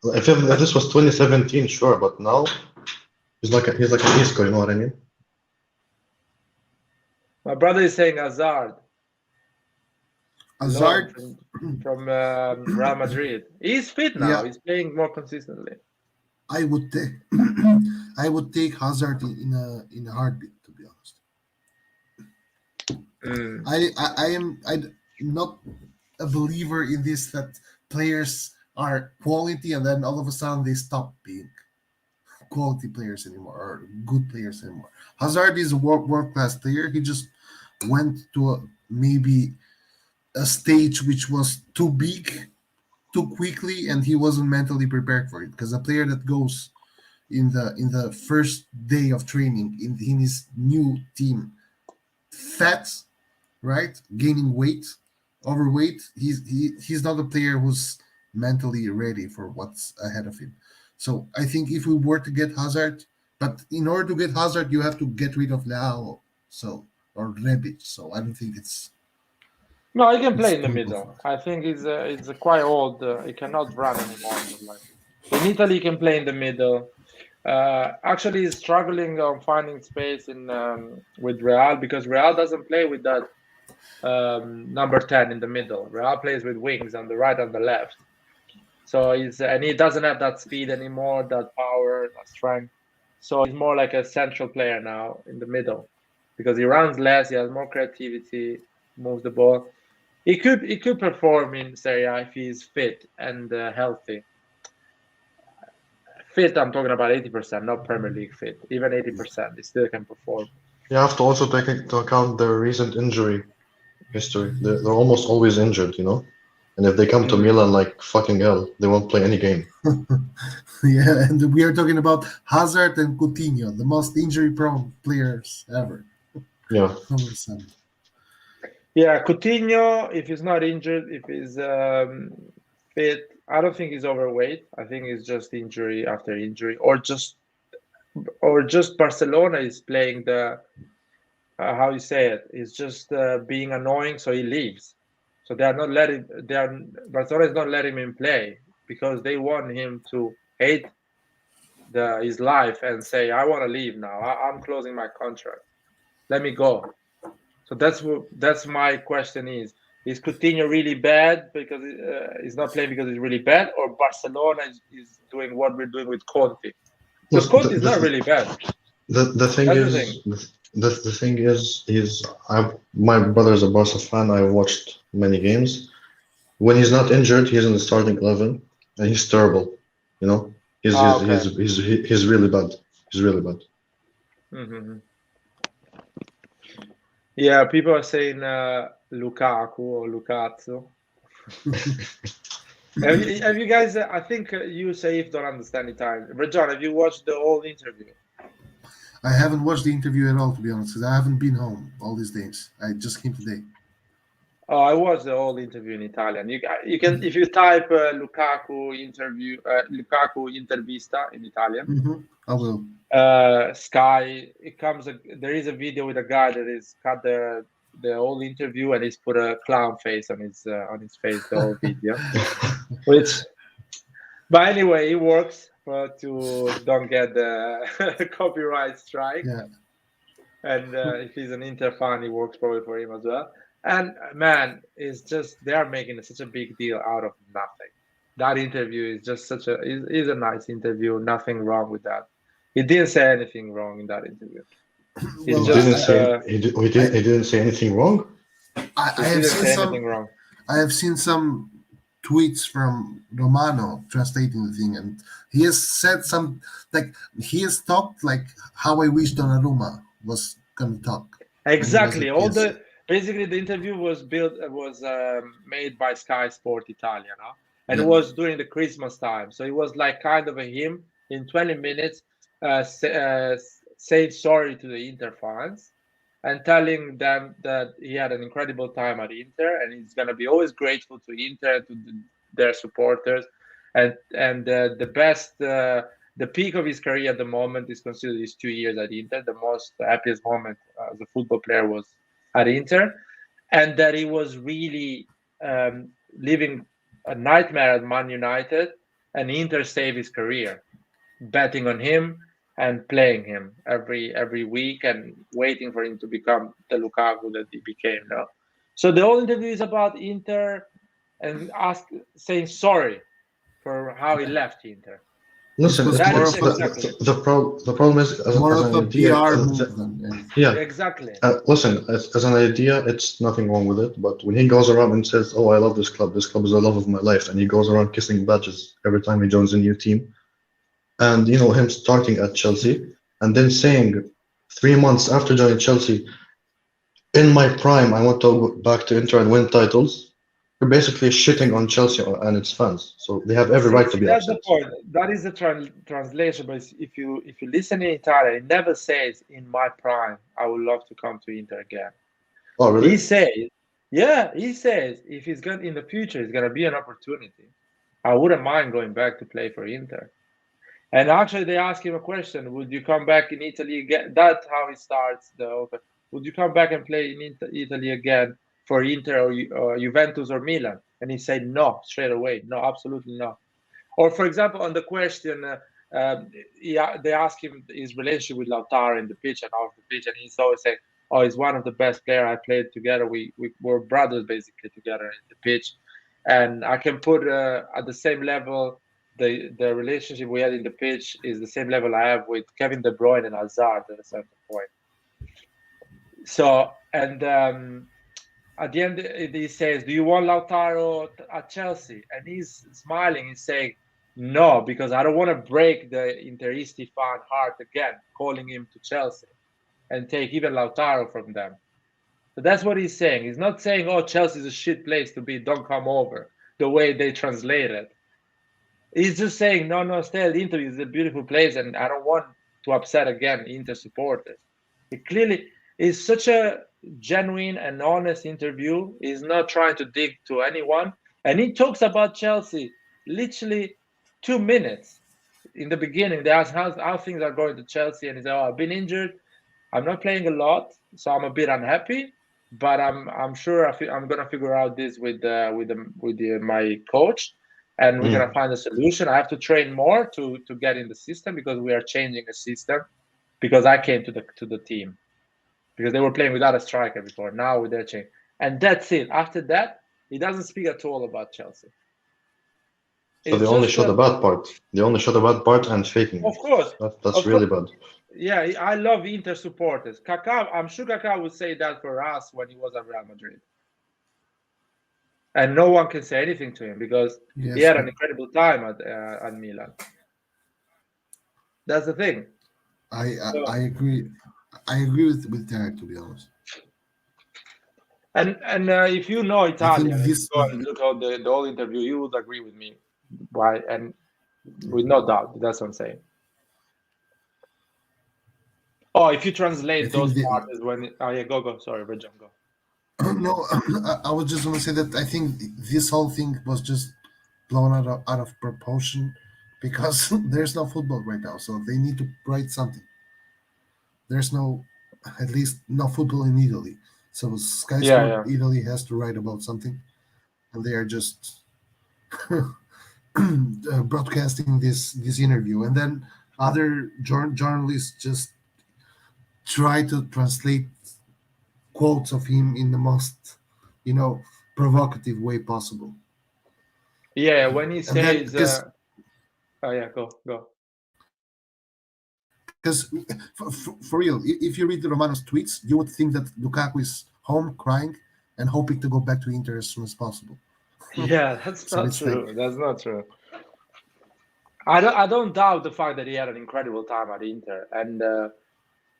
If this was 2017, sure, but now he's like an Isco. You know what I mean? My brother is saying Hazard, loan Hazard, from Real Madrid. He's fit now. yeah, He's playing more consistently. I would take I would take Hazard in a heartbeat. To be honest, Mm. I'm not a believer in this that players are quality and then all of a sudden they stop being quality players anymore or good players anymore. Hazard is a world class player. He just went to maybe a stage which was too big too quickly and he wasn't mentally prepared for it because a player that goes in the first day of training in his new team fat, right, gaining weight, overweight, he's not a player who's mentally ready for what's ahead of him. So I think if we were to get Hazard, but in order to get Hazard you have to get rid of Leao, so, or Rebic, so I don't think No, he can it's play in the doable for middle. I think he's quite old. He cannot run anymore. Like in Italy, he can play in the middle. Actually, he's struggling on finding space in with Real because Real doesn't play with that number 10 in the middle. Real plays with wings on the right and the left. So he doesn't have that speed anymore, that power, that strength. So he's more like a central player now in the middle because he runs less, he has more creativity, moves the ball. He could perform in Serie A if he's fit and healthy. Fit, I'm talking about 80%, not Premier League fit. Even 80%, he still can perform. You have to also take into account their recent injury history. They're almost always injured, you know? And if they come to Milan like fucking hell, they won't play any game. Yeah, and we are talking about Hazard and Coutinho, the most injury-prone players ever. Yeah. 100%. Yeah, Coutinho, if he's not injured, if he's fit, I don't think he's overweight. I think it's just injury after injury, or just Barcelona is playing the how you say it. He's just being annoying, so he leaves. So Barcelona is not letting him play because they want him to hate his life and say, "I want to leave now. I'm closing my contract. Let me go." So that's my question is Coutinho really bad because he's not playing because he's really bad, or Barcelona is doing what we're doing with Conte? Because Look, Conte is not really bad. the thing That's the is, the thing is, my brother's a Barca fan. I watched many games. When he's not injured, he's in the starting 11, and he's terrible. You know, Okay. he's really bad. He's really bad. Mm-hmm. Yeah, people are saying Lukaku or Lukaku. Have you guys? I think you, Saif, don't understand Italian. Rajan, have you watched the whole interview? I haven't watched the interview at all, to be honest, because I haven't been home all these days. I just came today. Oh, I watched the whole interview in Italian. You can if you type Lukaku intervista in Italian. I will. Sky. There is a video with a guy that is cut the whole interview and he's put a clown face on his face the whole video. But anyway, it works to don't get the copyright strike. Yeah. And if he's an Inter fan, it works probably for him as well. And man, it's just they are making such a big deal out of nothing. That interview is just is a nice interview. Nothing wrong with that. He didn't say anything wrong in that interview. He didn't say anything wrong. I have seen some tweets from Romano translating the thing, and he has said he has talked like how I wish Donnarumma was gonna talk. Exactly. Basically the interview was made by Sky Sport Italia, no? And it was during the Christmas time, so it was like kind of a him in 20 minutes saying sorry to the Inter fans and telling them that he had an incredible time at Inter and he's gonna be always grateful to Inter, to their supporters, and the peak of his career at the moment is considered his 2 years at Inter. The most happiest moment as a football player was at Inter, and that he was really living a nightmare at Man United, and Inter saved his career, betting on him and playing him every week and waiting for him to become the Lukaku that he became now. So the whole interview is about Inter and saying sorry for how he left Inter. Listen, the problem is as an idea. Yeah, exactly. Listen, as an idea, it's nothing wrong with it. But when he goes around and says, "Oh, I love this club. This club is the love of my life," and he goes around kissing badges every time he joins a new team, and him starting at Chelsea and then saying 3 months after joining Chelsea, "In my prime, I want to go back to Inter and win titles." You're basically shitting on Chelsea and its fans, so they have every right to be upset. That's the point. That is the translation. But if you listen in Italian, it never says "in my prime, I would love to come to Inter again." Oh, really? He says if he's going in the future, it's gonna be an opportunity. I wouldn't mind going back to play for Inter. And actually, they ask him a question: would you come back in Italy again? That's how he starts the open. Would you come back and play in Italy again for Inter or Juventus or Milan? And he said no, straight away. No, absolutely not. Or, for example, on the question, they ask him his relationship with Lautaro in the pitch and off the pitch, and he's always saying, oh, he's one of the best players I played together. We were brothers basically together in the pitch, and I can put at the same level the relationship we had in the pitch is the same level I have with Kevin De Bruyne and Hazard at a certain point. So and at the end he says, "Do you want Lautaro at Chelsea?" And he's smiling. He's saying, "No, because I don't want to break the Interisti fan heart again, calling him to Chelsea and take even Lautaro from them." So that's what he's saying. He's not saying, "Oh, Chelsea's a shit place to be. Don't come over." The way they translate it, he's just saying, "No, stay at Inter. It's a beautiful place, and I don't want to upset again Inter supporters." It clearly is such a genuine and honest interview. He's not trying to dig to anyone, and he talks about Chelsea literally 2 minutes. In the beginning, they asked how things are going to Chelsea, and he said, "Oh, I've been injured. I'm not playing a lot, so I'm a bit unhappy, but I'm sure I'm gonna figure out this with my coach, and we're gonna find a solution. I have to train more to get in the system because we are changing the system because I came to the team because they were playing without a striker before. Now with their change, and that's it. After that, he doesn't speak at all about Chelsea. So they only show the bad part. They only show the bad part and faking Of it. course, That's really bad. Yeah, I love Inter supporters. Kaká, I'm sure Kaká would say that for us when he was at Real Madrid. And no one can say anything to him because he had an incredible time at Milan. That's the thing. I agree. I agree with that, to be honest. And if you know Italian and this- go and look at the whole interview, you would agree with me. Why? And with no doubt, that's what I'm saying. Oh, if you translate those parts when oh yeah, go. Sorry, Rajan, go. No, I was just gonna say that I think this whole thing was just blown out of proportion because there's no football right now, so they need to write something. There's no, at least no football in Italy, so Sky Sport Italy has to write about something, and they are just broadcasting this interview, and then other journalists just try to translate quotes of him in the most, provocative way possible. Yeah, when he says, oh yeah, go. Because for real, if you read the Romano's tweets, you would think that Lukaku is home crying and hoping to go back to Inter as soon as possible. Yeah, that's not true. That's not true. I don't doubt the fact that he had an incredible time at Inter, and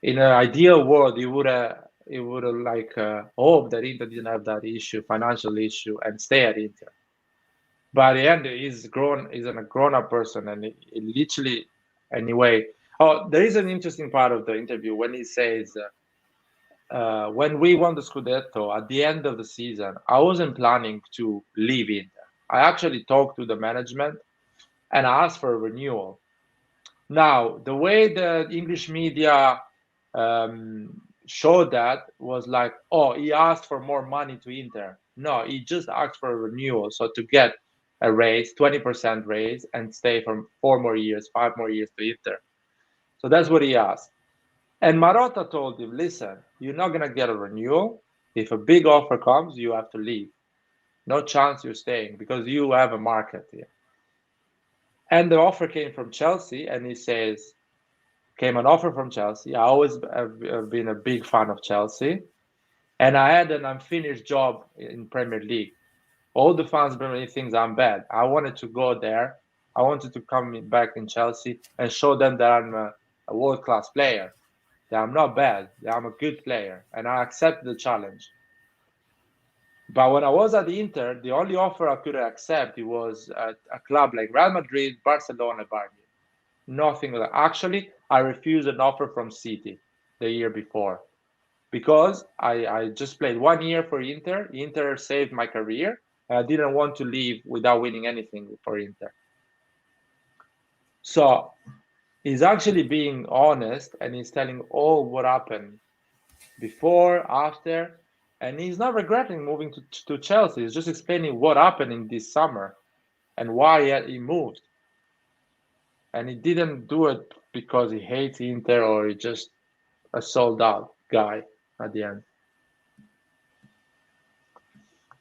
in an ideal world, he would have hoped that Inter didn't have that financial issue, and stay at Inter. But at the end, he's a grown-up person, and he literally, anyway. Oh, there is an interesting part of the interview when he says, when we won the Scudetto at the end of the season, I wasn't planning to leave Inter. I actually talked to the management and asked for a renewal. Now, the way the English media showed that was like, oh, he asked for more money to Inter. No, he just asked for a renewal. So to get a raise, 20% raise, and stay for 5 more years to Inter. So that's what he asked. And Marotta told him, listen, you're not going to get a renewal. If a big offer comes, you have to leave. No chance you're staying because you have a market here. And the offer came from Chelsea, and he says, came an offer from Chelsea. I always have been a big fan of Chelsea. And I had an unfinished job in Premier League. All the fans really think I'm bad. I wanted to go there. I wanted to come back in Chelsea and show them that I'm a world-class player, that I'm not bad, that I'm a good player. And I accepted the challenge. But when I was at the Inter, the only offer I could accept it was a club like Real Madrid, Barcelona, Bayern. Nothing like that. Actually, I refused an offer from City the year before because I just played 1 year for Inter. Inter saved my career, and I didn't want to leave without winning anything for Inter. So he's actually being honest, and he's telling all what happened before, after, and he's not regretting moving to Chelsea. He's just explaining what happened in this summer and why he moved. And he didn't do it because he hates Inter or he's just a sold out guy. at the end.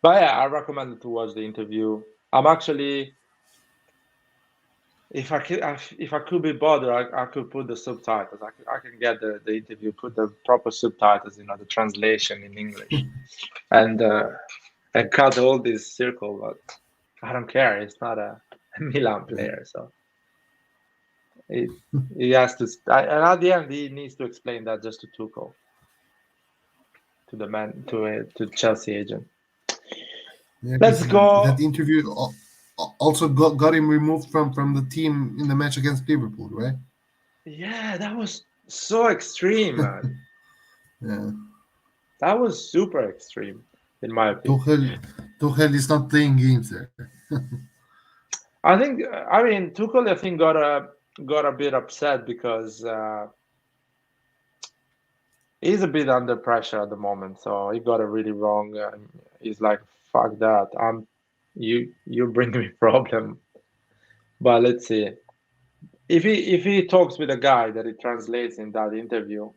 But yeah, I recommend it to watch the interview. I'm actually, if I could be bothered, I could put the subtitles. I can get the interview, put the proper subtitles, the translation in English, and cut all this circle. But I don't care. It's not a Milan player, so he has to. And at the end, he needs to explain that just to Tuchel, to the man, to Chelsea agent. Yeah, Let's go. That interview also got him removed from the team in the match against Liverpool, right? Yeah, that was so extreme, man. Yeah. That was super extreme, in my opinion. Tuchel is not playing games there. I mean, Tuchel, I think got a bit upset because he's a bit under pressure at the moment. So he got it really wrong. He's like, "Fuck that! You bring me problem." But let's see. If he talks with a guy that he translates in that interview,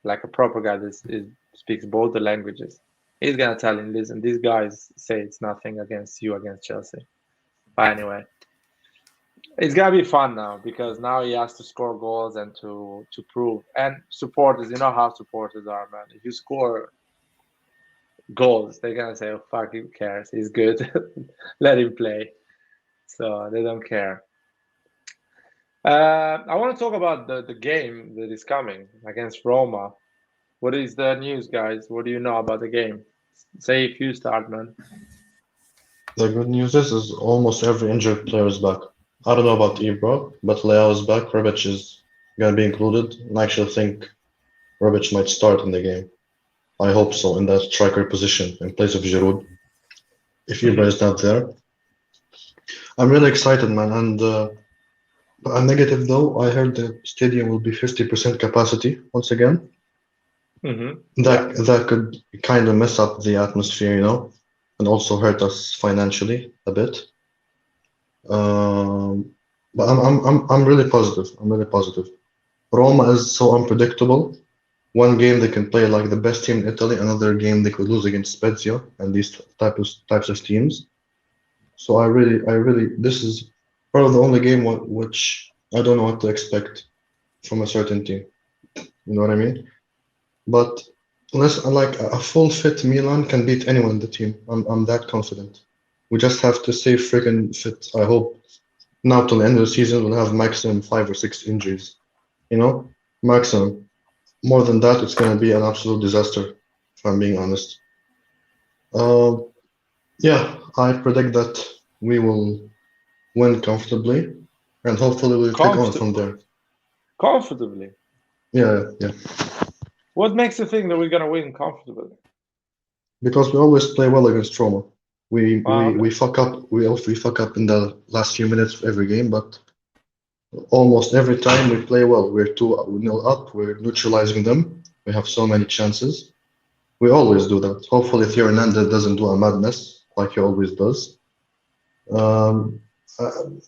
like a proper guy that speaks both the languages, he's gonna tell him, "Listen, these guys say it's nothing against you against Chelsea." But anyway, it's gonna be fun now because now he has to score goals and to prove. And supporters, you know how supporters are, man. If you score goals, they're gonna say, "Oh fuck, who cares? He's good. Let him play." So they don't care. I want to talk about the game that is coming against Roma. What is the news, guys? What do you know about the game? Say if you start, man. The good news is almost every injured player is back. I don't know about Ibra, but Leao is back. Rebic is gonna be included, and I actually think Rebic might start in the game. I hope so, in that striker position in place of Giroud. If Ibra is not there, I'm really excited, man. And a negative though, I heard the stadium will be 50% capacity once again. That could kind of mess up the atmosphere, and also hurt us financially a bit. But I'm really positive. I'm really positive. Roma is so unpredictable. One game they can play like the best team in Italy, another game they could lose against Spezia and these types of teams. So I really, this is probably the only game which I don't know what to expect from a certain team. You know what I mean? But like a full fit Milan can beat anyone in the team. I'm that confident. We just have to stay freaking fit. I hope now till the end of the season we'll have maximum 5 or 6 injuries. Maximum. More than that, it's gonna be an absolute disaster, if I'm being honest. Yeah, I predict that we will win comfortably, and hopefully we'll take on from there. Comfortably? Yeah. What makes you think that we're gonna win comfortably? Because we always play well against Roma. We fuck up. We fuck up in the last few minutes of every game, but almost every time we play well. We're 2-0 up. We're neutralizing them. We have so many chances. We always do that. Hopefully, Theo Hernandez doesn't do a madness like he always does.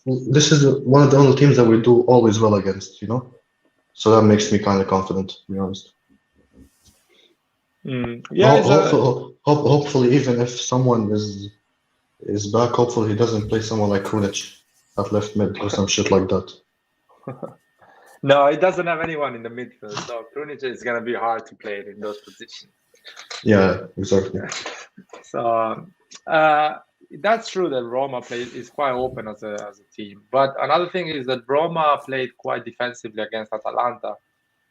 This is one of the only teams that we do always well against, So that makes me kind of confident, to be honest. Yeah. Hopefully, even if someone is back, hopefully he doesn't play someone like Krunic at left mid or some shit like that. No, it doesn't have anyone in the midfield, so Krunic is gonna be hard to play in those positions. Yeah, exactly. So that's true that Roma is quite open as a team. But another thing is that Roma played quite defensively against Atalanta,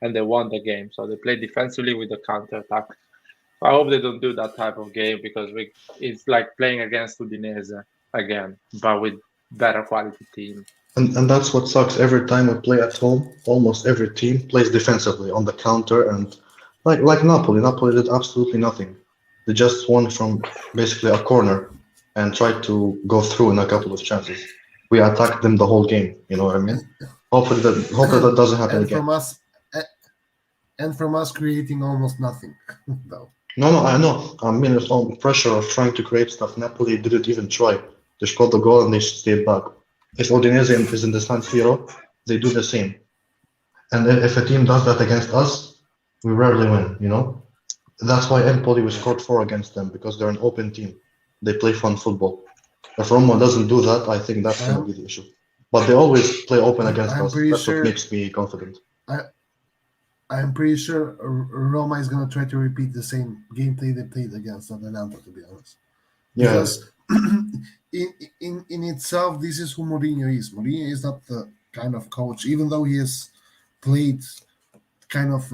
and they won the game. So they played defensively with the counter attack. I hope they don't do that type of game because it's like playing against Udinese again, but with better quality team. And that's what sucks. Every time we play at home, almost every team plays defensively on the counter, and like Napoli. Napoli did absolutely nothing. They just won from basically a corner and tried to go through in a couple of chances. We attacked them the whole game. You know what I mean? Hopefully that doesn't happen again. From us creating almost nothing, though. No, I know. I mean, it's all pressure of trying to create stuff. Napoli didn't even try. They scored the goal and they stayed back. If Udinese is in the San Siro, they do the same. And if a team does that against us, we rarely win, That's why Empoli we scored 4 against them, because they're an open team. They play fun football. If Roma doesn't do that, I think that's going to I'm be the issue. But they always play open against I'm us. pretty That's what sure makes me confident. I I'm pretty sure Roma is gonna try to repeat the same gameplay they played against Atalanta, to be honest. Yeah, Because in itself, this is who Mourinho is. Mourinho is not the kind of coach, even though he has played kind of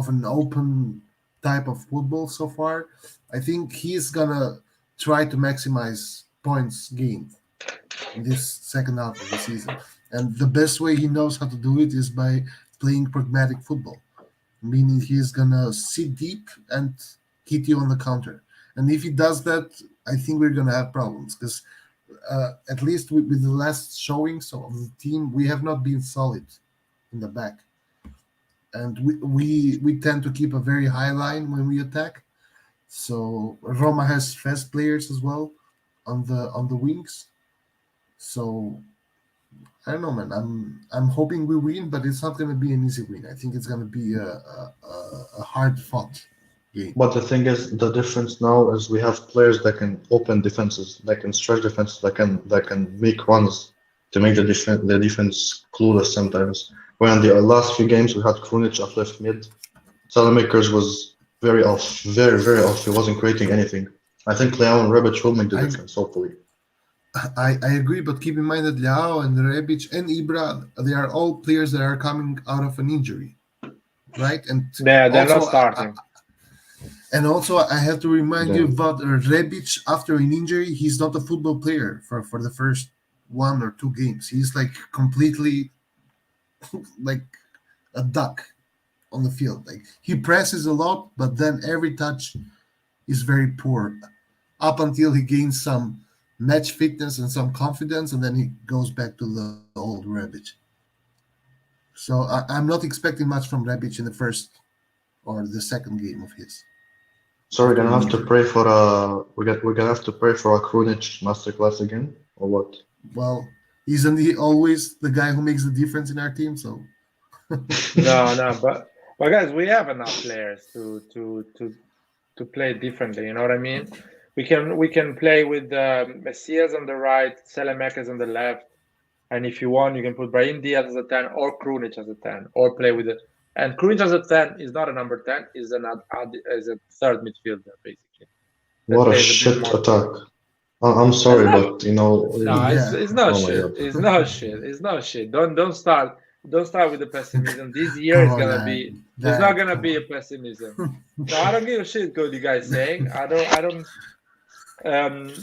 an open type of football so far. I think he's gonna try to maximize points gained in this second half of the season, and the best way he knows how to do it is by playing pragmatic football, meaning he's gonna sit deep and hit you on the counter. And if he does that, I think we're gonna have problems because at least with the last showings of the team, we have not been solid in the back, and we tend to keep a very high line when we attack. So Roma has fast players as well on the wings. So I don't know, man. I'm hoping we win, but it's not going to be an easy win. I think it's going to be a hard fought game. but the thing is, the difference now is we have players that can open defenses, that can stretch defenses, that can make runs to make the defense clueless sometimes. When the last few games we had Krunic up left mid, Salamakers was very off, very very off. He wasn't creating anything. I think Leao and Rebic will make the I difference, hopefully. I agree, but keep in mind that Liao and Rebic and Ibra, they are all players that are coming out of an injury, right? They're not Also, starting. I have to remind you Yeah. about Rebic. After an injury, he's not a football player for the first 1 or 2 games. He's like completely like a duck on the field. Like he presses a lot, but then every touch is very poor up until he gains some match fitness and some confidence, and then he goes back to the old Rebic. So I'm not expecting much from Rebic in the first or the second game of his So we're after gonna an have to injury. pray for we're gonna have to pray for a Krunic masterclass again, or what? Well, isn't he always the guy who makes the difference in our team? So No, but guys, we have enough players to play differently. You know what I mean? We can play with Messias on the right, Selemakers on the left, and if you want, you can put Brahim Diaz as a 10 or Krunic as a 10, or play with it. And Krunic as a 10 is not a number 10; is is a third midfielder basically that What a plays a bit shit more. attack. I'm It's sorry, not. but you know, No, yeah, it's not oh my shit. God. It's not shit. It's not shit. Don't start with the pessimism. This year come is on, gonna lad, be there's not lad, gonna come be a on. pessimism. No, I don't give a shit what you guys saying. I don't um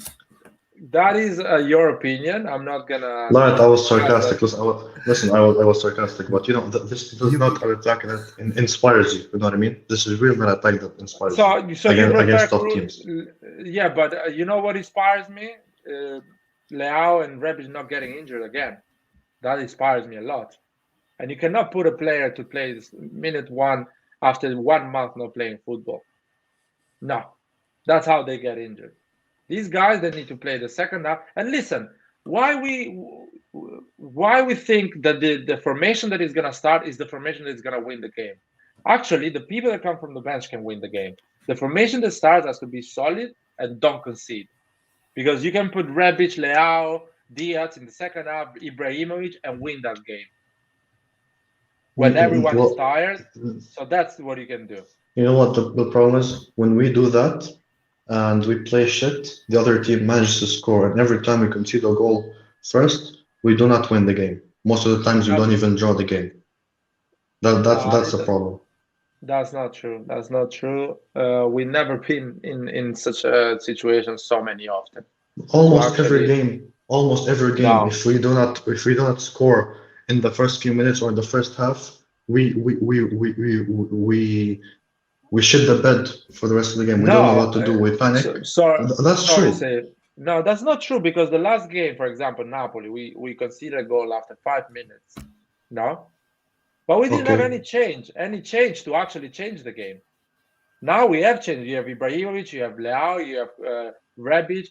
that is your opinion. I'm not gonna Lad, I was have that. sarcastic. Listen, I was sarcastic, but you know, this is You not an attack that inspires you. You know what I mean? This is really an attack that inspires you So you prefer against top teams. yeah, but you know what inspires me? Uh, Leao and Rebic not getting injured again. That inspires me a lot. And you cannot put a player to play minute one after 1 month not playing football. No, that's how they get injured. These guys they need to play the second half. And listen, why we why we think that the formation that is gonna start is the formation that is gonna win the game. Actually, the people that come from the bench can win the game. The formation that starts has to be solid and don't concede. Because you can put Rebic, Leao, Diaz in the second half, Ibrahimovic, and win that game when everyone is Well, tired. So that's what you can do. you know what the problem is? When we do that and we play shit, the other team manages to score, and every time we concede a goal first, we do not win the game. Most of the times, we No, don't even draw the game. That's the problem. that's not true. That's not true. We never been in such a situation so many often to actually. Almost every game, No, if we do not score in the first few minutes or in the first half, we we we we we we, we shit the bed for the rest of the game. We don't know no. what to do. We panic. That's Sorry, true. say no. That's not true because the last game, for example, Napoli, we conceded a goal after 5 minutes. No, but we didn't have Okay. any change to actually change the game. Now we have changed. You have Ibrahimovic, you have Leao, you have Rebic,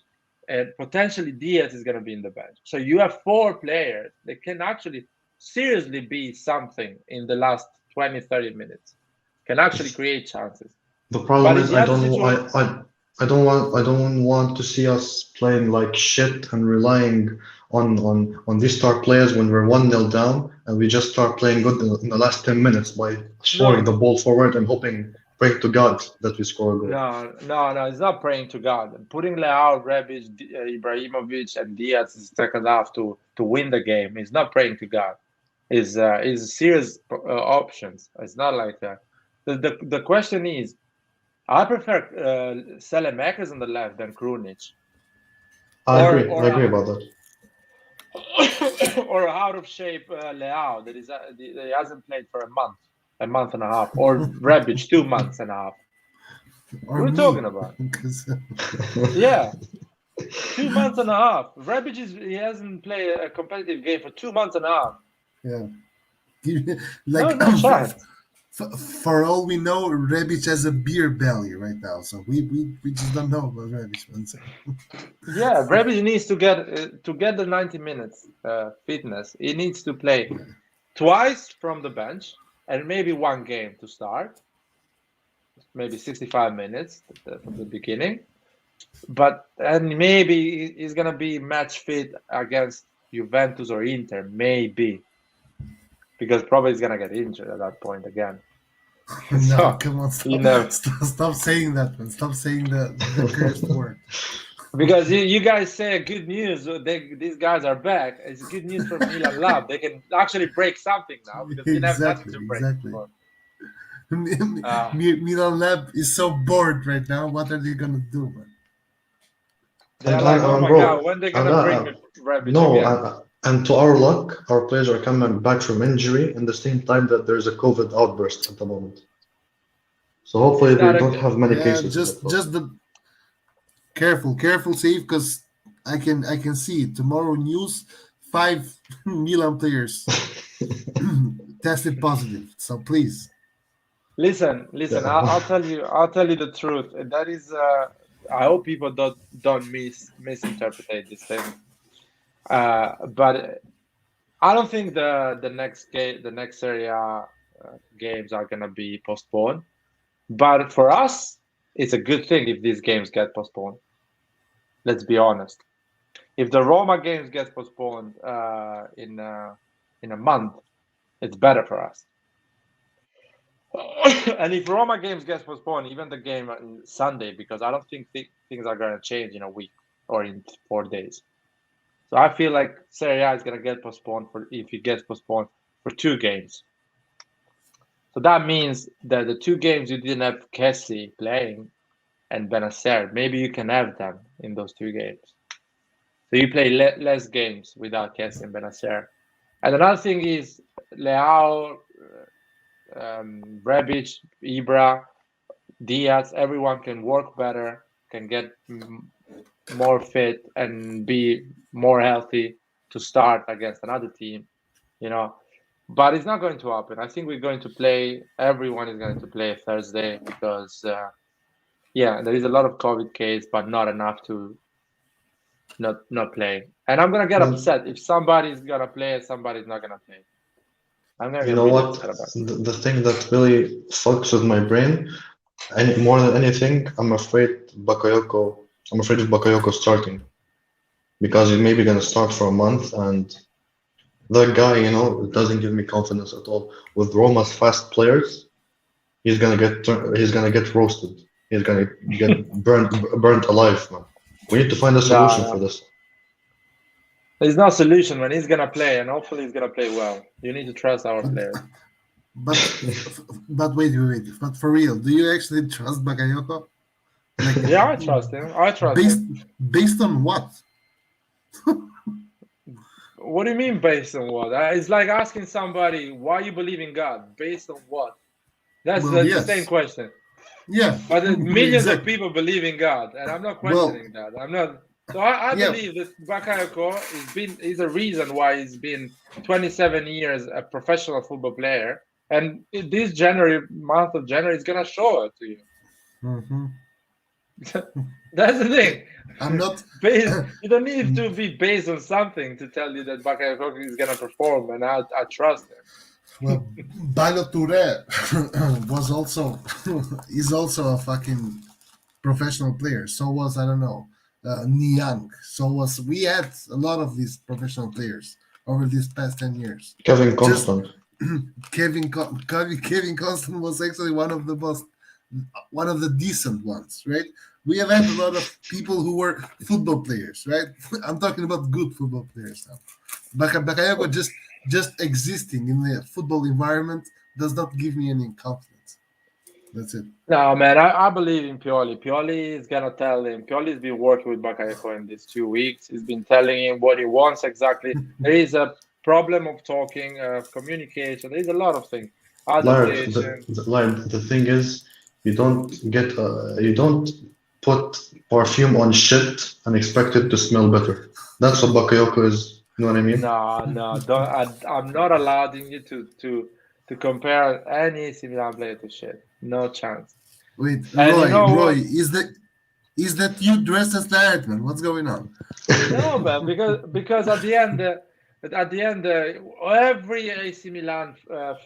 and potentially Diaz is going to be in the bench. So you have four players that can actually seriously be something in the last 20, 30 minutes, can actually create chances. The problem But in is the other situation, I don't want to see us playing like shit and relying on these star players when we're 1-0 down and we just start playing good in the last 10 minutes by throwing no, the ball forward and praying to God that we score a goal. no, it's not praying to God. Putting Leao, Rebic, Ibrahimovic, and Diaz in the second half to win the game is not praying to God. Is serious options. It's not like that. The question is, I prefer Selemakers on the left than Krunic, I or agree. I agree about that. or out of shape Leao that hasn't played for a month and a half, or Rebic 2 months and a half. Or What are you me, talking about? 'cause, Yeah, 2 months and a half. Rebic he hasn't played a competitive game for 2 months and a half. yeah. No, Like no chance. for all we know, Rebic has a beer belly right now, so we just don't know about Rebic. Yeah, Rebic needs to get the 90 minutes fitness. He needs to play twice from the bench and maybe one game to start, maybe 65 minutes from the beginning. And maybe he's gonna be match fit against Juventus or Inter, maybe, because probably he's gonna get injured at that point again. No, So come on, you know, stop saying that, man. Stop saying the cursed word. because you guys say good news. These guys are back. It's good news for Milan Lab. They can actually break something now because they have nothing to break. Exactly. Uh, Milan Lab is so bored right now. What are they gonna do, man? they're like, oh my Bro, god, when they and gonna bring me Rebic no, again? and to our luck, our players are coming back from injury in the same time that there's a COVID outburst at the moment. So hopefully Is we that don't have many Yeah, cases in the club. just the careful, save, because I can see it. Tomorrow news, 5 Milan players tested positive. So please, Listen. Yeah. I'll tell you the truth. That is, I hope people don't misinterpret this thing. But I don't think the next Serie games are gonna be postponed. But for us, it's a good thing if these games get postponed. Let's be honest. If the Roma games get postponed in a month, it's better for us. And if Roma games gets postponed, even the game on Sunday, because I don't think things are going to change in a week or in 4 days. So I feel like Serie A is going to get postponed if it gets postponed for 2 games. So that means that the 2 games you didn't have Kessie playing and Benacer, maybe you can have them in those 2 games. So you play less games without Kessie and Benacer. And another thing is Leao, Rebic, Ibra, Diaz, everyone can work better, can get more fit and be more healthy to start against another team, But it's not going to happen. I think we're going to play. Everyone is going to play Thursday because, there is a lot of COVID case, but not enough to not play. And I'm gonna get upset if somebody's gonna play and somebody's not gonna play. I'm gonna You get know really what? upset about it. The thing that really fucks with my brain, more than anything, I'm afraid of Bakayoko starting because he's maybe gonna start for a month, and that guy, doesn't give me confidence at all. With Roma's fast players, he's gonna get roasted. He's gonna get burnt alive, man. We need to find a solution for No, this. there's no solution, man. He's gonna play, and hopefully he's gonna play well. You need to trust our players. but but wait. But for real, do you actually trust Bakayoko? Like, Yeah, I trust him. based on what? What do you mean based on what? It's like asking somebody why you believe in God. Based on what? That's Well, the same yes, question. yeah, But millions of exactly. people believe in God, and I'm not Well, questioning that. I'm not. So I yeah, believe that Bakayoko is a reason why he's been 27 years a professional football player, and this month of January, is gonna show it to you. hmm That's the thing. I'm not. You don't need to be based on something to tell you that Bakayoko is gonna perform, and I trust him. Well, Balo Touré was also is also a fucking professional player. So was, I don't know, Niang. So was, we had a lot of these professional players over these past 10 years. Kevin Just Constant. Kevin Constant was actually one of the decent ones, right? We have had a lot of people who were football players, right? I'm talking about good football players now. Bakayoko just existing in the football environment does not give me any confidence. That's it. No, man, I believe in Pioli. Pioli is gonna tell him. Pioli's been working with Bakayoko in these 2 weeks. He's been telling him what he wants exactly. There is a problem of talking, communication. There's a lot of things. Laird, Adaptation. Laird, the thing is, you don't put perfume on shit and expect it to smell better. That's what Bakayoko is. You know what I mean? No, don't. I'm not allowing you to compare any AC Milan player to shit. No chance. Wait, And you know Roy, what? is that you dressed as Larry, man? What's going on? No, man, because at the end, every AC Milan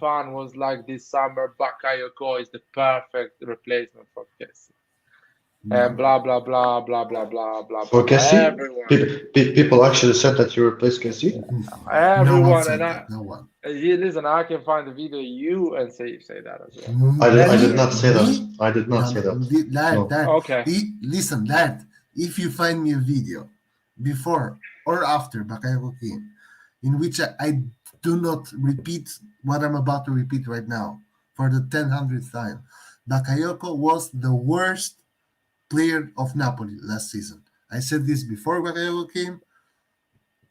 fan was like this summer. Bakayoko is the perfect replacement for Kessie, and No, blah blah blah blah blah blah blah blah For blah. Kessie, Everyone, people actually said that you replaced Kessie. no one everyone, and said that. No one. you listen. I can find the video you and say that as well. I did Anyway, not say that. Me? I did not No, say no, that. lad, No. okay, listen, lad. If you find me a video before or after Bakayoko came, in which I do not repeat what I'm about to repeat right now for the 1,000th time, Bakayoko was the worst player of Napoli last season. I said this before Bakayoko came,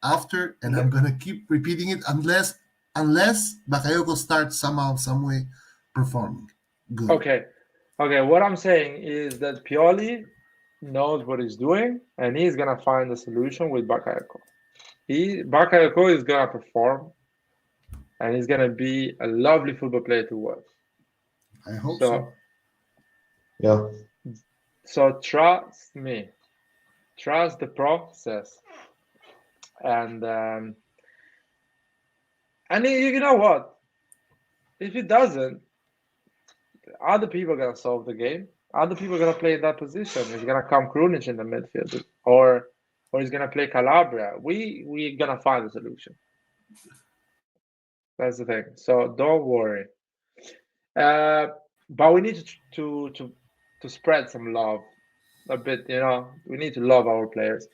after, and I'm gonna keep repeating it unless Bakayoko starts somehow, some way performing good. okay, okay. What I'm saying is that Pioli knows what he's doing, and he's gonna find a solution with Bakayoko. Bakayoko is gonna perform, and he's gonna be a lovely football player to watch. I hope so. So, Yeah. so trust me, trust the process, and you know what? If he doesn't, other people are gonna solve the game. Other people are gonna play in that position. He's gonna come Krunic in the midfield, or he's gonna play Calabria. We're gonna find a solution. That's the thing. So don't worry. Uh, but we need to spread some love a bit. We need to love our players.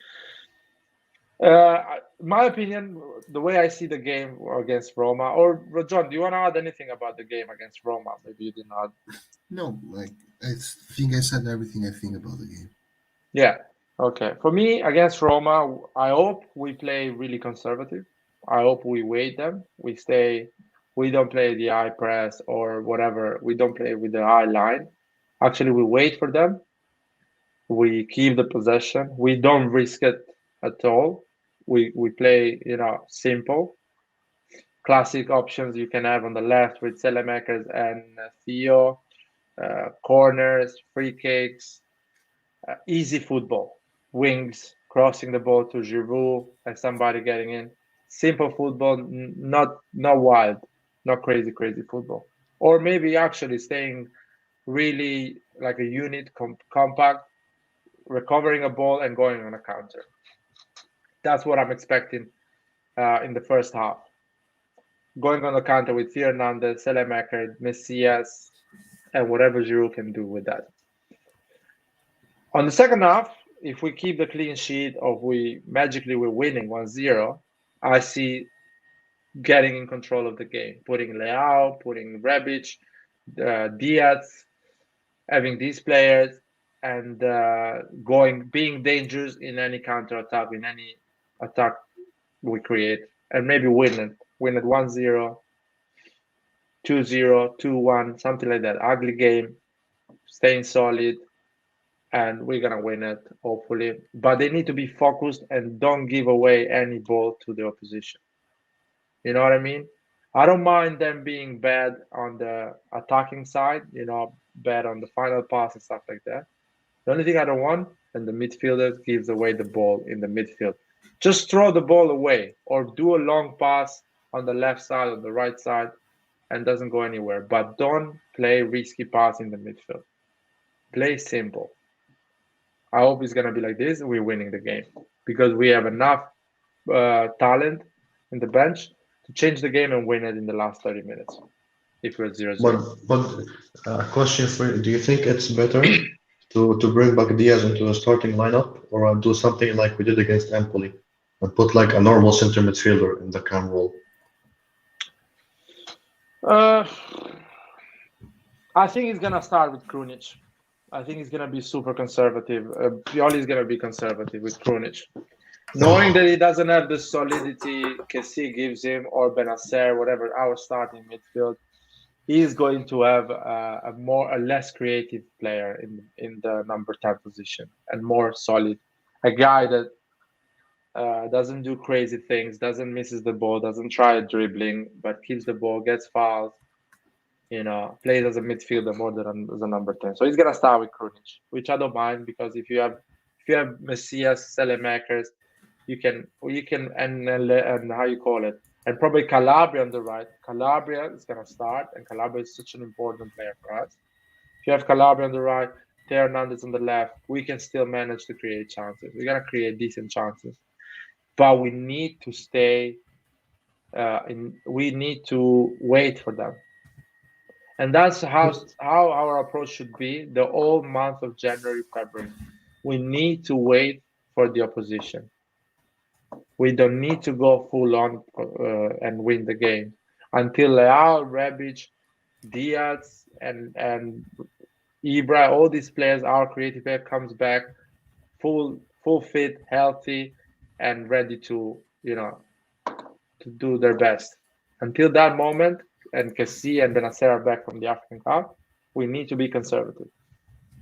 My opinion, the way I see the game against Roma, or John, do you want to add anything about the game against Roma? Maybe you did not. No, like I think I said everything I think about the game. Yeah. Okay. For me, against Roma, I hope we play really conservative. I hope we wait them. We don't play the high press or whatever. We don't play with the high line. Actually, we wait for them. We keep the possession. We don't risk it at all. We play, simple. Classic options you can have on the left with Selemakers and Theo, corners, free kicks, easy football, wings, crossing the ball to Giroud and somebody getting in. Simple football, not wild, not crazy football. Or maybe actually staying really like a unit, compact, recovering a ball and going on a counter. That's what I'm expecting in the first half. Going on the counter with Theo Hernandez, Selemaker, Messias, and whatever Giroud can do with that. On the second half, if we keep the clean sheet or we're winning 1-0, I see getting in control of the game, putting Leao, putting Rebic, Diaz, having these players, and being dangerous in any counter attack, in any attack we create, and maybe win it 1-0, 2-0, 2-1, something like that. Ugly game, staying solid, and we're gonna win it, hopefully. But they need to be focused and don't give away any ball to the opposition. You know what I mean? I don't mind them being bad on the attacking side, bad on the final pass and stuff like that. The only thing I don't want, and the midfielder gives away the ball in the midfield. Just throw the ball away or do a long pass on the left side or the right side and doesn't go anywhere. But don't play risky pass in the midfield. Play simple. I hope it's gonna be like this. We're winning the game because we have enough talent in the bench to change the game and win it in the last 30 minutes. If we're 0-0. But question for you, do you think it's better to bring back Diaz into the starting lineup or do something like we did against Empoli and put like a normal center midfielder in the cam role? I think he's gonna start with Krunic. I think he's gonna be super conservative. Pioli is gonna be conservative with Krunic, knowing that he doesn't have the solidity Kessie gives him or Benacer, whatever our starting midfield. He's going to have a less creative player in the number 10 position and more solid, a guy that doesn't do crazy things, doesn't misses the ball, doesn't try dribbling, but keeps the ball, gets fouls. Plays as a midfielder more than as a number 10. So he's gonna start with Krunic, which I don't mind because if you have Messias, Selemakers, you can and how you call it, and probably Calabria on the right. Calabria is gonna start, and Calabria is such an important player for us. If you have Calabria on the right, Theo Hernandez on the left, we can still manage to create chances. We're gonna create decent chances, but we need to stay. We need to wait for them. And that's how our approach should be the whole month of January, February. We need to wait for the opposition. We don't need to go full on and win the game until Leao, Rebic, Diaz, and Ibra, all these players, our creative player comes back full fit, healthy, and ready to to do their best. Until that moment, and Kessié and Benacer are back from the African Cup, we need to be conservative.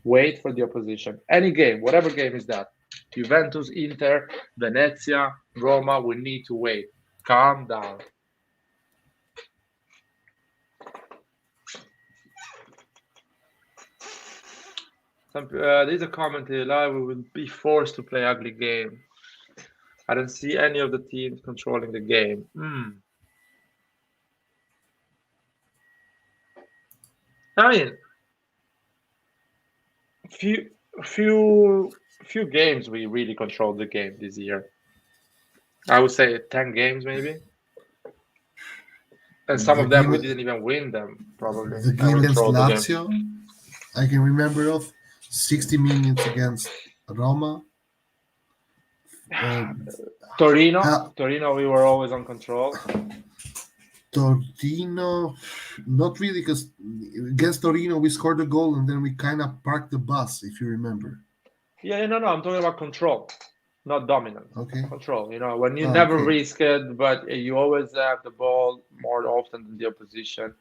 Wait for the opposition. Any game, whatever game is that. Juventus, Inter, Venezia, Roma, we need to wait. Calm down. There's a comment here, we will be forced to play ugly game. I don't see any of the teams controlling the game. I mean, few games we really controlled the game this year. I would say 10 games maybe. And some of them we didn't even win them, probably. The game against Lazio, I can remember of 60 minutes against Roma. Torino, we were always on control. Torino, not really, because against Torino we scored a goal and then we kind of parked the bus, if you remember. Yeah, no, I'm talking about control, not dominance. Okay. Control. When you never risk it, but you always have the ball more often than the opposition.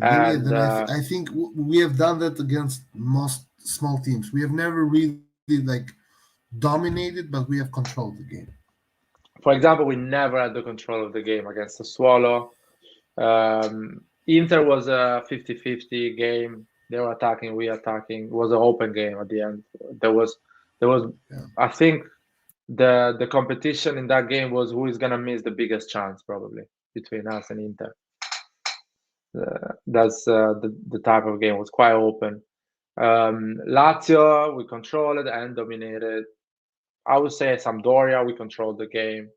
And I think we have done that against most small teams. We have never really dominated, but we have controlled the game. For example, we never had the control of the game against the Swallow. Inter was a 50-50 game. They were attacking, we attacking. It was an open game at the end. There was I think the competition in that game was who is gonna miss the biggest chance, probably between us and Inter. That's the type of game. It was quite open. Lazio, we controlled it and dominated. I would say Sampdoria, we controlled the game.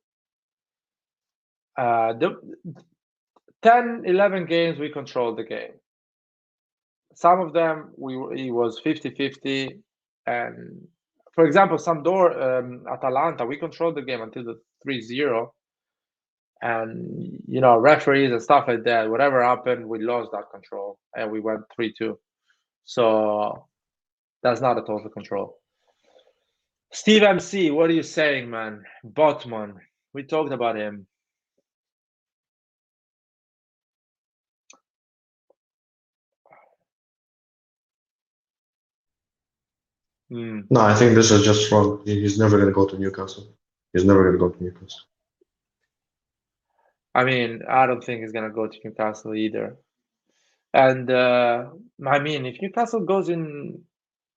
The 10-11 games we controlled the game. Some of them it was 50-50, and for example, Atalanta, we controlled the game until the 3-0, and referees and stuff like that. Whatever happened, we lost that control and we went 3-2. So that's not a total control. Steve MC, what are you saying, man? Botman, we talked about him. No, I think this is just wrong. He's never going to go to Newcastle. He's never going to go to Newcastle. I mean, I don't think he's going to go to Newcastle either. And I mean, if Newcastle goes in,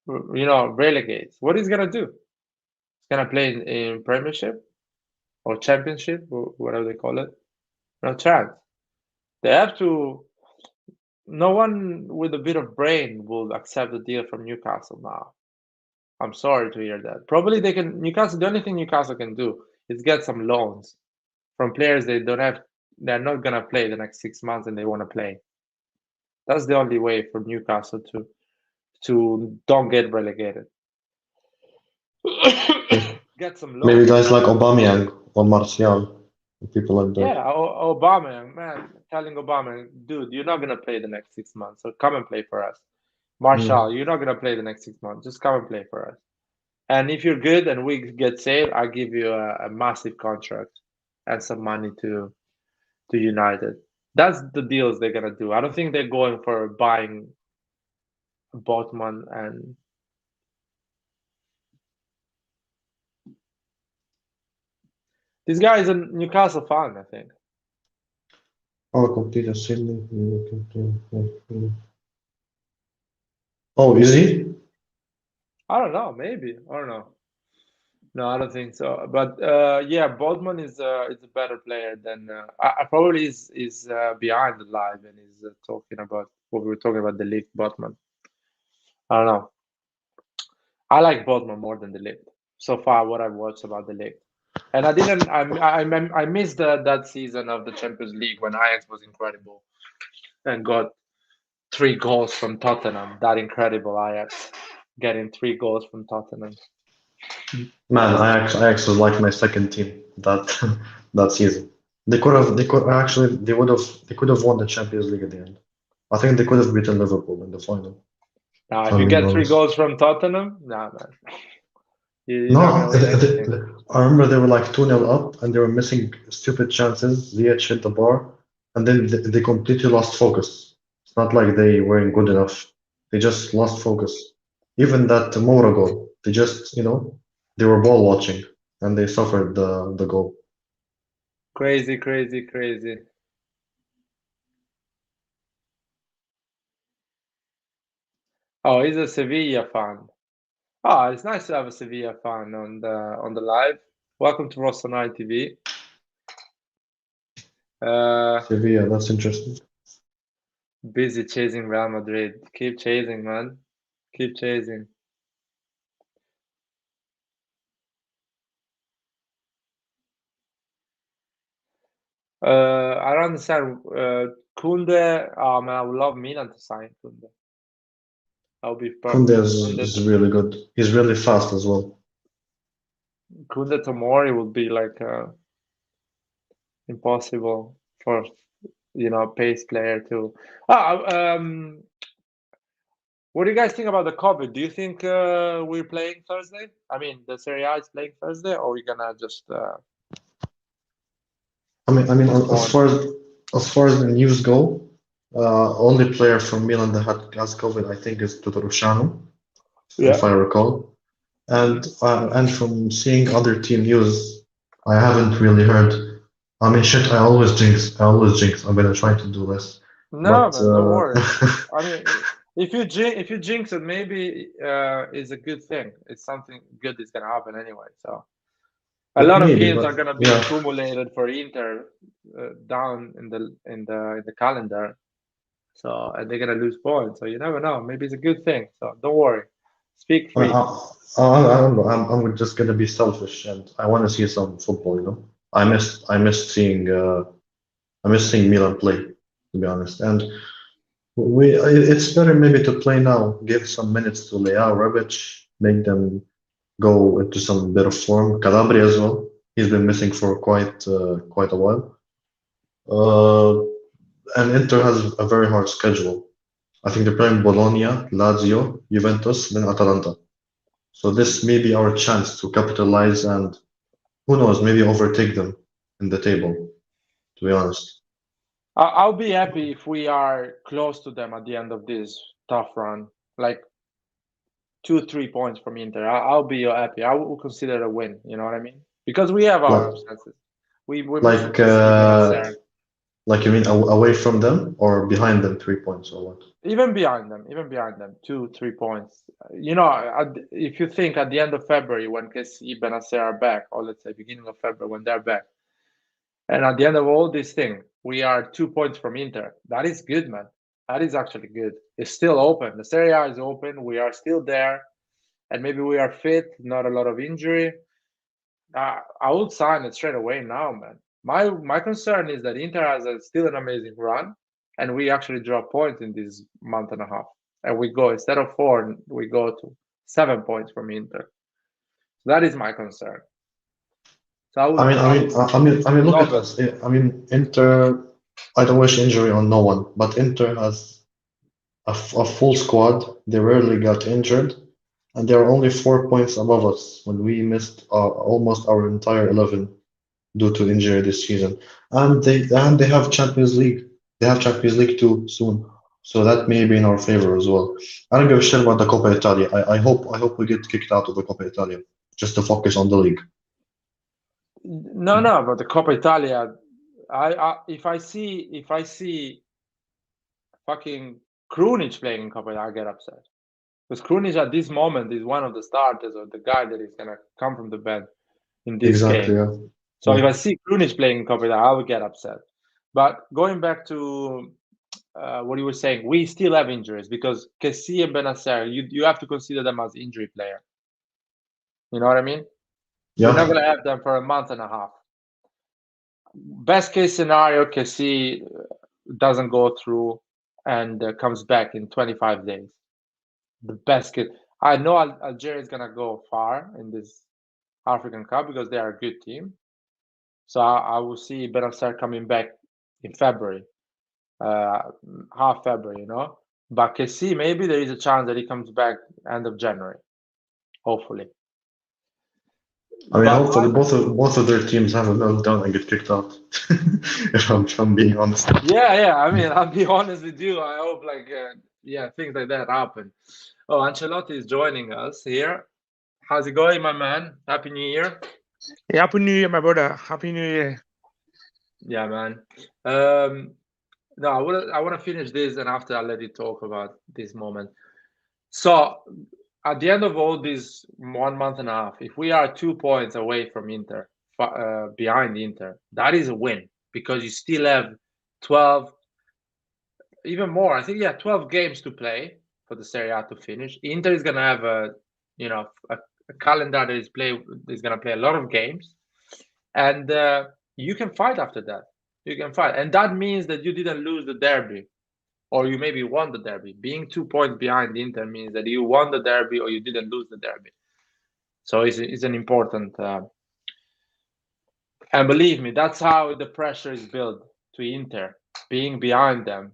relegates, what is he going to do? He's going to play in Premiership or Championship or whatever they call it. No chance. They have to no one with a bit of brain will accept the deal from Newcastle now. I'm sorry to hear that. Probably they can Newcastle. The only thing Newcastle can do is get some loans from players they don't have. They're not gonna play the next 6 months, and they want to play. That's the only way for Newcastle to don't get relegated. Get some Maybe loans. guys like Aubameyang or Martial, people like that. Yeah, Obama, man, telling Obama, dude, you're not gonna play the next 6 months, so come and play for us. Marshall, you're not gonna play the next 6 months, just come and play for us. And if you're good and we get saved, I'll give you a massive contract and some money to United. That's the deals they're gonna do. I don't think they're going for buying Botman and this guy is a Newcastle fan, I think. Oh, complete Sydney. Oh, is he? I don't know, maybe. I don't know. No, I don't think so. But yeah, Botman is a better player than I probably is behind the live and is talking about what we were talking about the league Botman. I don't know. I like Botman more than the league so far. What I've watched about the league, and I didn't. I missed that season of the Champions League when Ajax was incredible and got 3 goals from Tottenham. That incredible Ajax getting 3 goals from Tottenham. Man, Ajax was like my second team that that season. They could have won the Champions League at the end. I think they could have beaten Liverpool in the final. Now, If if you I'm being get three honest. goals from Tottenham, nah, man, you're not No, gonna win anything. I remember they were like 2-0 up and they were missing stupid chances. Ziyech hit the bar and then they completely lost focus. It's not like they weren't good enough. They just lost focus. Even that Moura goal, they just, they were ball watching and they suffered the goal. Crazy, crazy, crazy. Oh, he's a Sevilla fan. Oh, it's nice to have a Sevilla fan on the live. Welcome to Rossoneri TV. Sevilla, that's interesting. Busy chasing Real Madrid. Keep chasing, man. Keep chasing. I don't understand. Kunde. Oh man, I would love Milan to sign Kunde. That would be Kunde perfect. is really good. He's really fast as well. Kunde Tomori would be like impossible for pace player to. What do you guys think about the COVID? Do you think we're playing Thursday? I mean, the Serie A is playing Thursday, or we're gonna just I mean, postpone? as far as the news go, only player from Milan that has COVID, I think, is Totoro, if Yeah. I recall. And from seeing other team news, I haven't really heard. I mean, shit, I always jinx. I always jinx. I'm gonna try to do less. No, But man, don't worry. I mean, if you jinx it, maybe it's a good thing. It's something good is gonna happen anyway. So a lot of maybe, games but are gonna be yeah, accumulated for Inter down in the calendar. So and they're gonna lose points. So you never know. Maybe it's a good thing. So don't worry. Speak I, free. I don't know. I'm just gonna be selfish, and I want to see some football. I missed seeing Milan play, to be honest. And it's better maybe to play now, give some minutes to Leao, Rebic, make them go into some bit of form. Calabria as well. He's been missing for quite a while. Uh, and Inter has a very hard schedule. I think they're playing Bologna, Lazio, Juventus, then Atalanta. So this may be our chance to capitalize and who knows, maybe overtake them in the table, to be honest. I'll be happy if we are close to them at the end of this tough run, like 2-3 points from Inter. I'll be happy. I will consider it a win. You know what I mean? Because we have our Like absences. We're missing like Kessié, uh Benacer. like you mean away from them or behind them 3 points or what? Even behind them, 2-3 points. If you think at the end of February when Kessié, Benacer are back, or let's say beginning of February when they're back, and at the end of all this thing, we are 2 points from Inter. That is good, man. That is actually good. It's still open. The Serie A is open. We are still there, and maybe we are fit. Not a lot of injury. I would sign it straight away now, man. My concern is that Inter has still an amazing run, and we actually drop points in this month and a half, and we go instead of 4, we go to 7 points from Inter. So that is my concern. So Look love at it. us. Inter. I don't wish injury on no one, but Inter has a full squad. They rarely got injured, and they are only 4 points above us when we missed almost our entire 11 due to injury this season. And they have Champions League. They have Champions League too soon, so that may be in our favor as well. I don't give a shit about the Coppa Italia. I hope we get kicked out of the Coppa Italia just to focus on the league. No, but the Coppa Italia, if I see fucking Krunic playing in Coppa Italia, I get upset. Because Krunic at this moment is one of the starters or the guy that is gonna come from the bench in this Exactly, game. yeah. So Yeah. if I see Krunic playing in Coppa Italia, I would get upset. But going back to what you were saying, we still have injuries because Kessié and Benacer, you have to consider them as injury player. You know what I mean? We're not Yeah. gonna have them for a month and a half. Best case scenario, Kessié doesn't go through and comes back in 25 days. The best case. I know Algeria is gonna go far in this African Cup because they are a good team. So I will see Benacer coming back in February, half February, you know. But Kessié, maybe there is a chance that he comes back end of January, hopefully. But Hopefully both of their teams have a meltdown and get kicked out. If I'm being honest. yeah. I mean, I'll be honest with you. I hope things like that happen. Oh, Ancelotti is joining us here. How's it going, my man? Happy New Year. Hey, Happy New Year, my brother. Happy New Year. Yeah, man. No, I want to finish this, and after I'll let you talk about this moment. So, at the end of all this 1 month and a half, if we are 2 points away from Inter, behind Inter, that is a win because you still have 12, even more. I think 12 games to play for the Serie A to finish. Inter is gonna have a calendar that is gonna play a lot of games, and you can fight after that. You can fight, and that means that you didn't lose the derby, or you maybe won the derby. Being 2 points behind Inter means that you won the derby or you didn't lose the derby. So it's an important, and believe me, that's how the pressure is built to Inter. Being behind them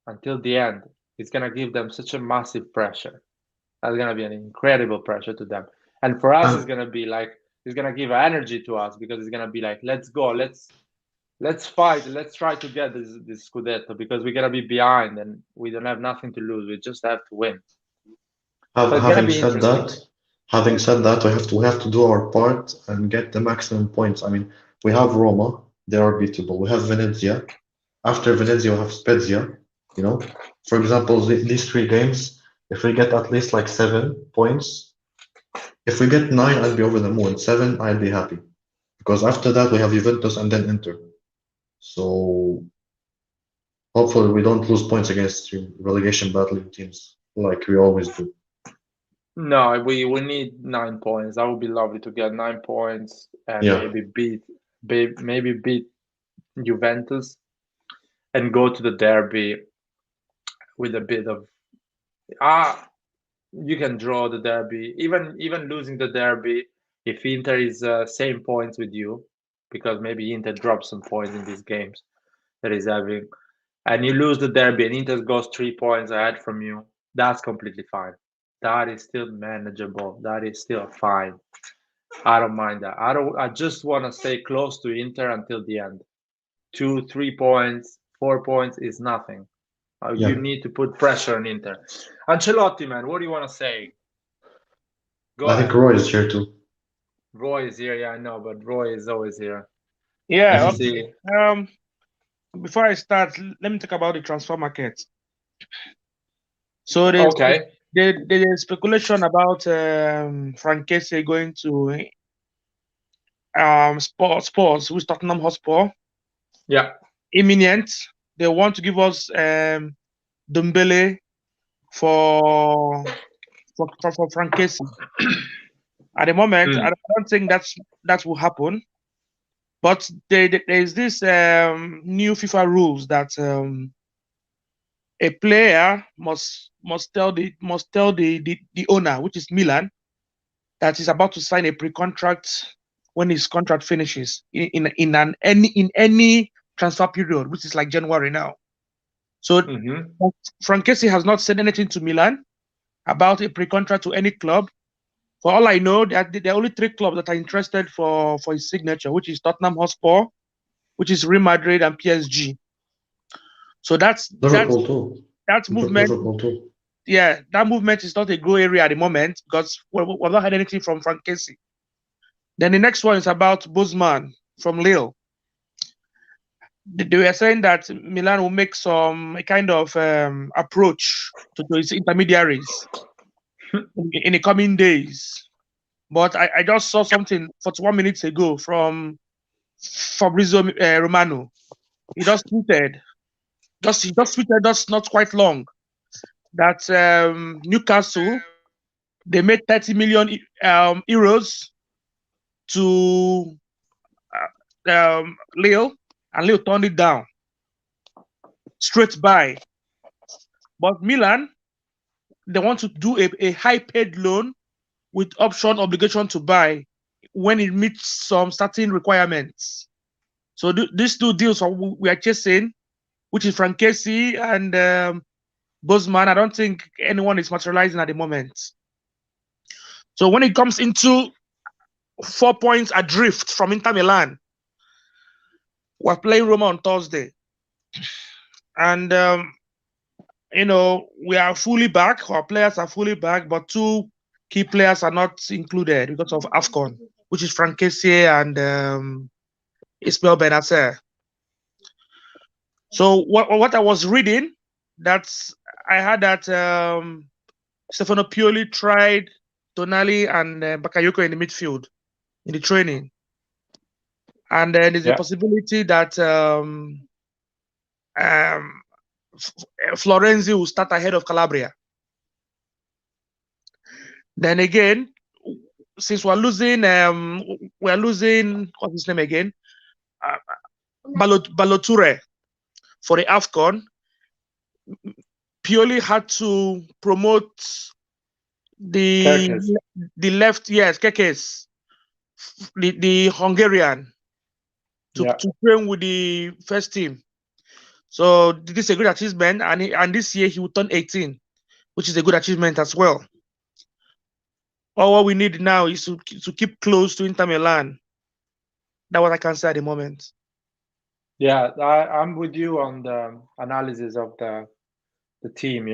until the end, it's gonna give them such a massive pressure. That's gonna be an incredible pressure to them, and for us, it's And gonna be like it's gonna give energy to us because it's gonna be like, let's go, let's fight, let's try to get this Scudetto because we're gonna be behind and we don't have nothing to lose. We just have to win. So it's gonna having be said interesting. that, we have to do our part and get the maximum points. We have Roma, they are beatable. We have Venezia. After Venezia, we have Spezia. For example, these 3 games, if we get at least like 7 points, if we get 9, I'll be over the moon. 7, I'll be happy. Because after that, we have Juventus and then Inter. So hopefully, we don't lose points against relegation battling teams like we always do. No, we need 9 points. That would be lovely to get 9 points and Yeah. maybe beat Juventus and go to the derby with a bit of you can draw the derby, even losing the derby if Inter is same points with you, because maybe Inter drops some points in these games that is having, and you lose the derby and Inter goes 3 points ahead from you. That's completely fine. That is still manageable. That is still fine. I don't mind that. I just want to stay close to Inter until the end. 2, 3 points, 4 points is nothing. You Yeah. need to put pressure on Inter. Ancelotti, man, what do you want to say? Go I think ahead. Roy is here too. Roy is here. Yeah, I know, but Roy is always here. Yeah. Let's see. Before I start, let me talk about the transfer market. So there's Okay. there's speculation about Frank Kessié going to Spurs, who's Tottenham Hotspur. Yeah. Imminent. They want to give us Dembele for Frank Kessie. At the moment, I don't think that will happen. But there's this new FIFA rules that a player must tell the owner, which is Milan, that is about to sign a pre-contract when his contract finishes in any transfer period, which is like January now. So Frank Kessie has not said anything to Milan about a pre-contract to any club. For all I know, there are only 3 clubs that are interested for his signature, which is Tottenham Hotspur, which is Real Madrid and PSG. So that's Liverpool too. That movement. Liverpool too. Yeah, that movement is not a grey area at the moment because we've not had anything from Frank Kessie. Then the next one is about Botman from Lille. They were saying that Milan will make a kind of approach to its intermediaries in the coming days. But I just saw something 41 minutes ago from Fabrizio Romano. He just tweeted, just not quite long, that Newcastle, they made 30 million euros to Lille, and Lille turned it down straight by. But Milan, they want to do a high paid loan with option obligation to buy when it meets some certain requirements. So these 2 deals we are chasing, which is Frank Kessie and Botman, I don't think anyone is materializing at the moment. So when it comes into 4 points adrift from Inter Milan, we're playing Roma on Thursday. And, we are fully back. Our players are fully back, but 2 key players are not included because of AFCON, which is Frank Kessié and Ismail Benacer. So what I was reading, I had that Stefano Pioli tried Tonali and Bakayoko in the midfield in the training. And then there's a possibility that Florenzi will start ahead of Calabria. Then again, since we're losing what's his name again? Baloture for the AFCON. Pioli had to promote the left, Kekes, the Hungarian, to train with the first team. So this is a good achievement, and this year he will turn 18, which is a good achievement as well. All what we need now is to keep close to Inter Milan. That's what I can say at the moment. Yeah, I'm with you on the analysis of the team.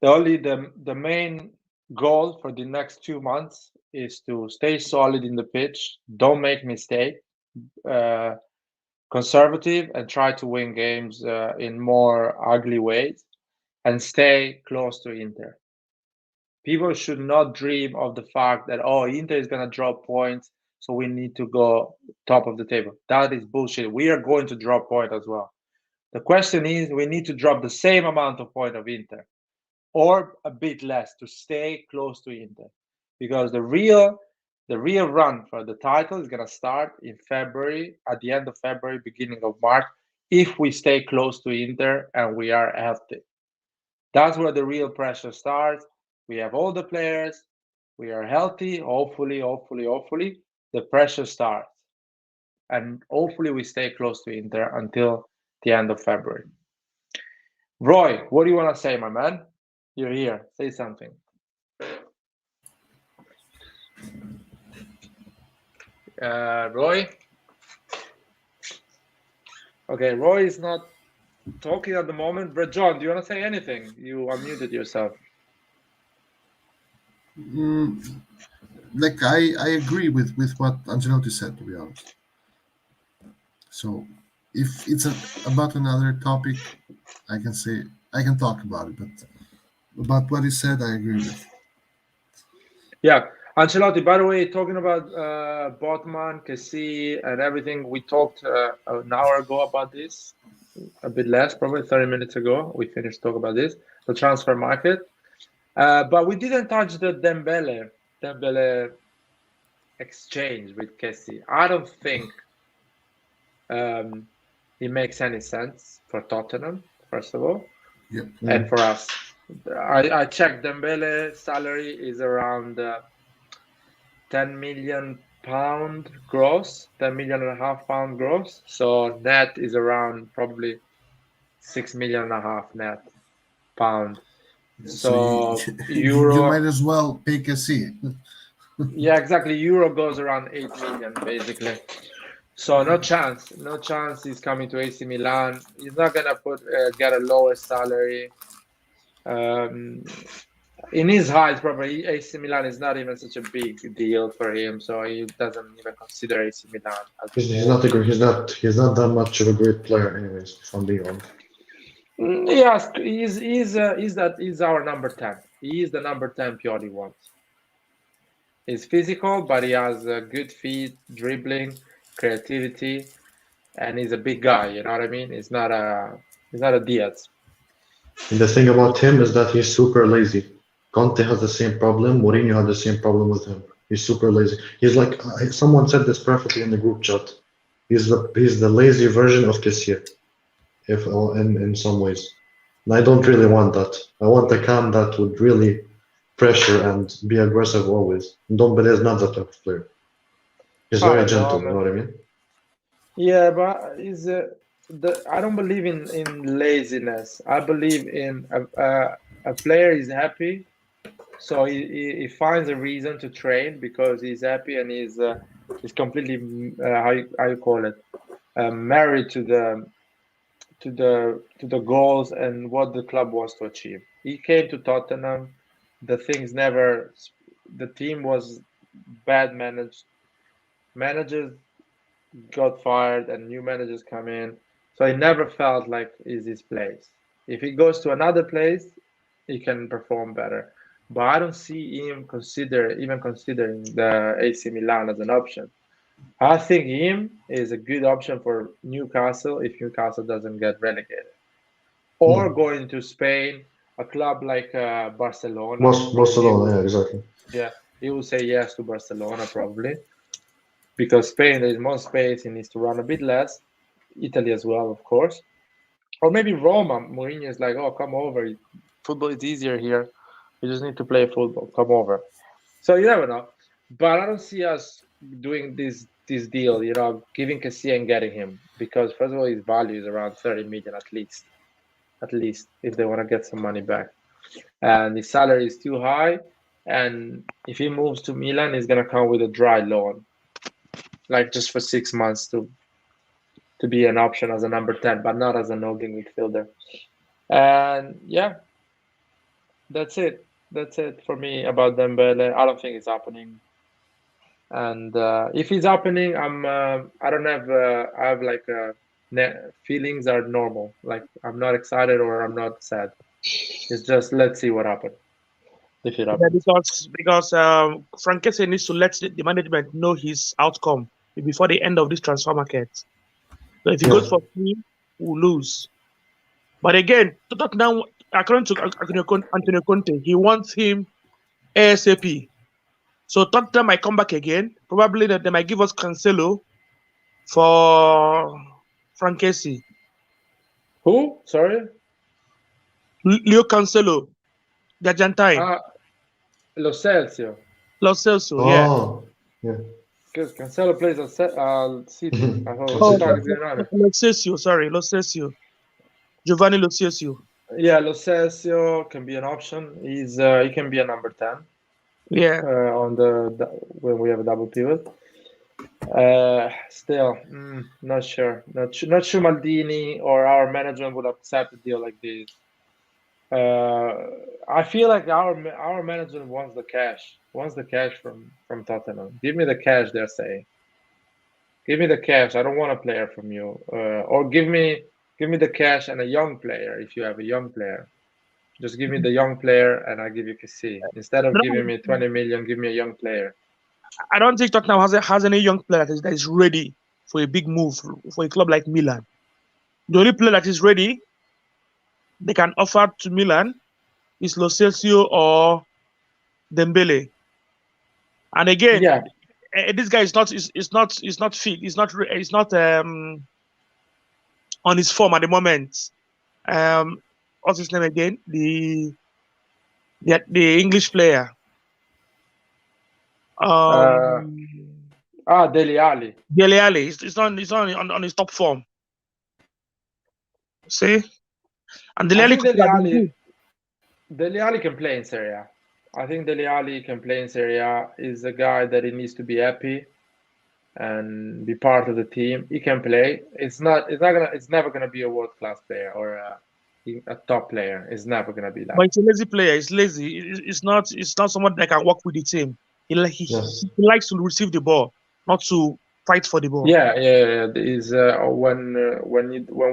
The main goal for the next 2 months is to stay solid in the pitch, don't make mistakes, conservative, and try to win games in more ugly ways, and stay close to Inter. People should not dream of the fact that, Inter is going to drop points, so we need to go top of the table. That is bullshit. We are going to drop points as well. The question is, we need to drop the same amount of points of Inter, or a bit less, to stay close to Inter, because the real run for the title is going to start in February, at the end of February, beginning of March, if we stay close to Inter and we are healthy. That's where the real pressure starts. We have all the players, we are healthy, hopefully, the pressure starts. And hopefully we stay close to Inter until the end of February. Roy, what do you want to say, my man? You're here. Say something. Roy? Okay, Roy is not talking at the moment. But John, do you want to say anything? You unmuted yourself. Like I agree with what Ancelotti said, to be honest. So if it's about another topic, I can talk about it, but about what he said, I agree with. Yeah, Ancelotti, by the way, talking about Botman, Kessie, and everything, we talked an hour ago about this. a bit less, probably 30 minutes ago. We finished talking about this, the transfer market. But we didn't touch the Dembele exchange with Kessie. I don't think it makes any sense for Tottenham, first of all, and for us. I checked. Dembele salary is around 10 million pound gross, 10 million and a half pound gross. So net is around probably 6 million and a half net pound. So euro, you might as well pay Kessié. yeah, exactly. Euro goes around 8 million basically. So no chance he's coming to AC Milan. He's not gonna get a lower salary. In his height, probably AC Milan is not even such a big deal for him, so he doesn't even consider AC Milan. He's not that much of a great player, anyways. If I'm being honest. Yes, he's our number 10. He is the number 10 Pioli wants. He's physical, but he has good feet, dribbling, creativity, and he's a big guy. You know what I mean? He's not a Diaz. And the thing about him is that he's super lazy. Conte has the same problem. Mourinho had the same problem with him. He's super lazy. He's like someone said this perfectly in the group chat. He's the lazy version of Kessié, if in some ways. And I don't really want that. I want a cam that would really pressure and be aggressive always. Ndombele is not that type of player. He's very gentle. You know what I mean? Yeah, but I don't believe in laziness. I believe in a player is happy, so he finds a reason to train because he's happy and he's completely how you call it, married to the goals and what the club wants to achieve. He came to Tottenham. The team was bad managed. Managers got fired and new managers come in. So he never felt like is his place. If he goes to another place, he can perform better. But I don't see him considering the AC Milan as an option. I think him is a good option for Newcastle if Newcastle doesn't get relegated. Or going to Spain, a club like Barcelona. Barcelona, yeah, exactly. Yeah, he will say yes to Barcelona probably. Because Spain, there is more space, he needs to run a bit less. Italy as well, of course. Or maybe Roma. Mourinho is like, oh, come over. Football is easier here. You just need to play football. Come over. So you never know. But I don't see us doing this deal, giving Kessié and getting him. Because first of all, his value is around 30 million at least. At least, if they want to get some money back. And his salary is too high. And if he moves to Milan, he's going to come with a dry loan. Like just for 6 months to be an option as a number 10, but not as an holding midfielder. And yeah, that's it. That's it for me about Dembele. I don't think it's happening. And if it's happening, I have like feelings are normal. Like I'm not excited or I'm not sad. It's just let's see what happens. If it happens. Yeah, because Frank Kessié needs to let the management know his outcome before the end of this transfer market. So if he goes for free, we'll lose. But again, Tottenham, according to Antonio Conte, he wants him ASAP. So Tottenham might come back again. Probably that they might give us Cancelo for Frank Kessié. Who? Sorry? Leo Cancelo, the Argentine. Lo Celso. Lo Celso, yeah. Because Cancelo plays at City. Lo Celso, sorry, Lo Celso. Giovanni Lo Celso. Yeah, Lo Celso can be an option. He can be a number 10. Yeah. On when we have a double pivot. Still, not sure. Not sure Maldini or our management would accept a deal like this. I feel like our management wants the cash. From Tottenham. Give me the cash, they're saying. Give me the cash. I don't want a player from you. Or give me the cash and a young player if you have a young player. Just give me the young player and I give you Kessié. Instead of giving me 20 million, give me a young player. I don't think Tottenham has any young player that is ready for a big move for a club like Milan. The only player that is ready, they can offer to Milan, is Lo Celso or Dembele. And again, Yeah. this guy is not fit. He's not on his form at the moment. What's his name again? The English player. Dele Alli. Dele Alli. He's not on his top form. See, and Dele I Alli think Dele Alli can play in Serie A. I think Dele Alli can play in Serie A. Is a guy that he needs to be happy and be part of the team. He can play. It's never gonna be a world class player or a top player. It's never gonna be that. But he's a lazy player. He's lazy. It's not someone that can work with the team. He Yes. likes to receive the ball, not to fight for the ball. Yeah. Is when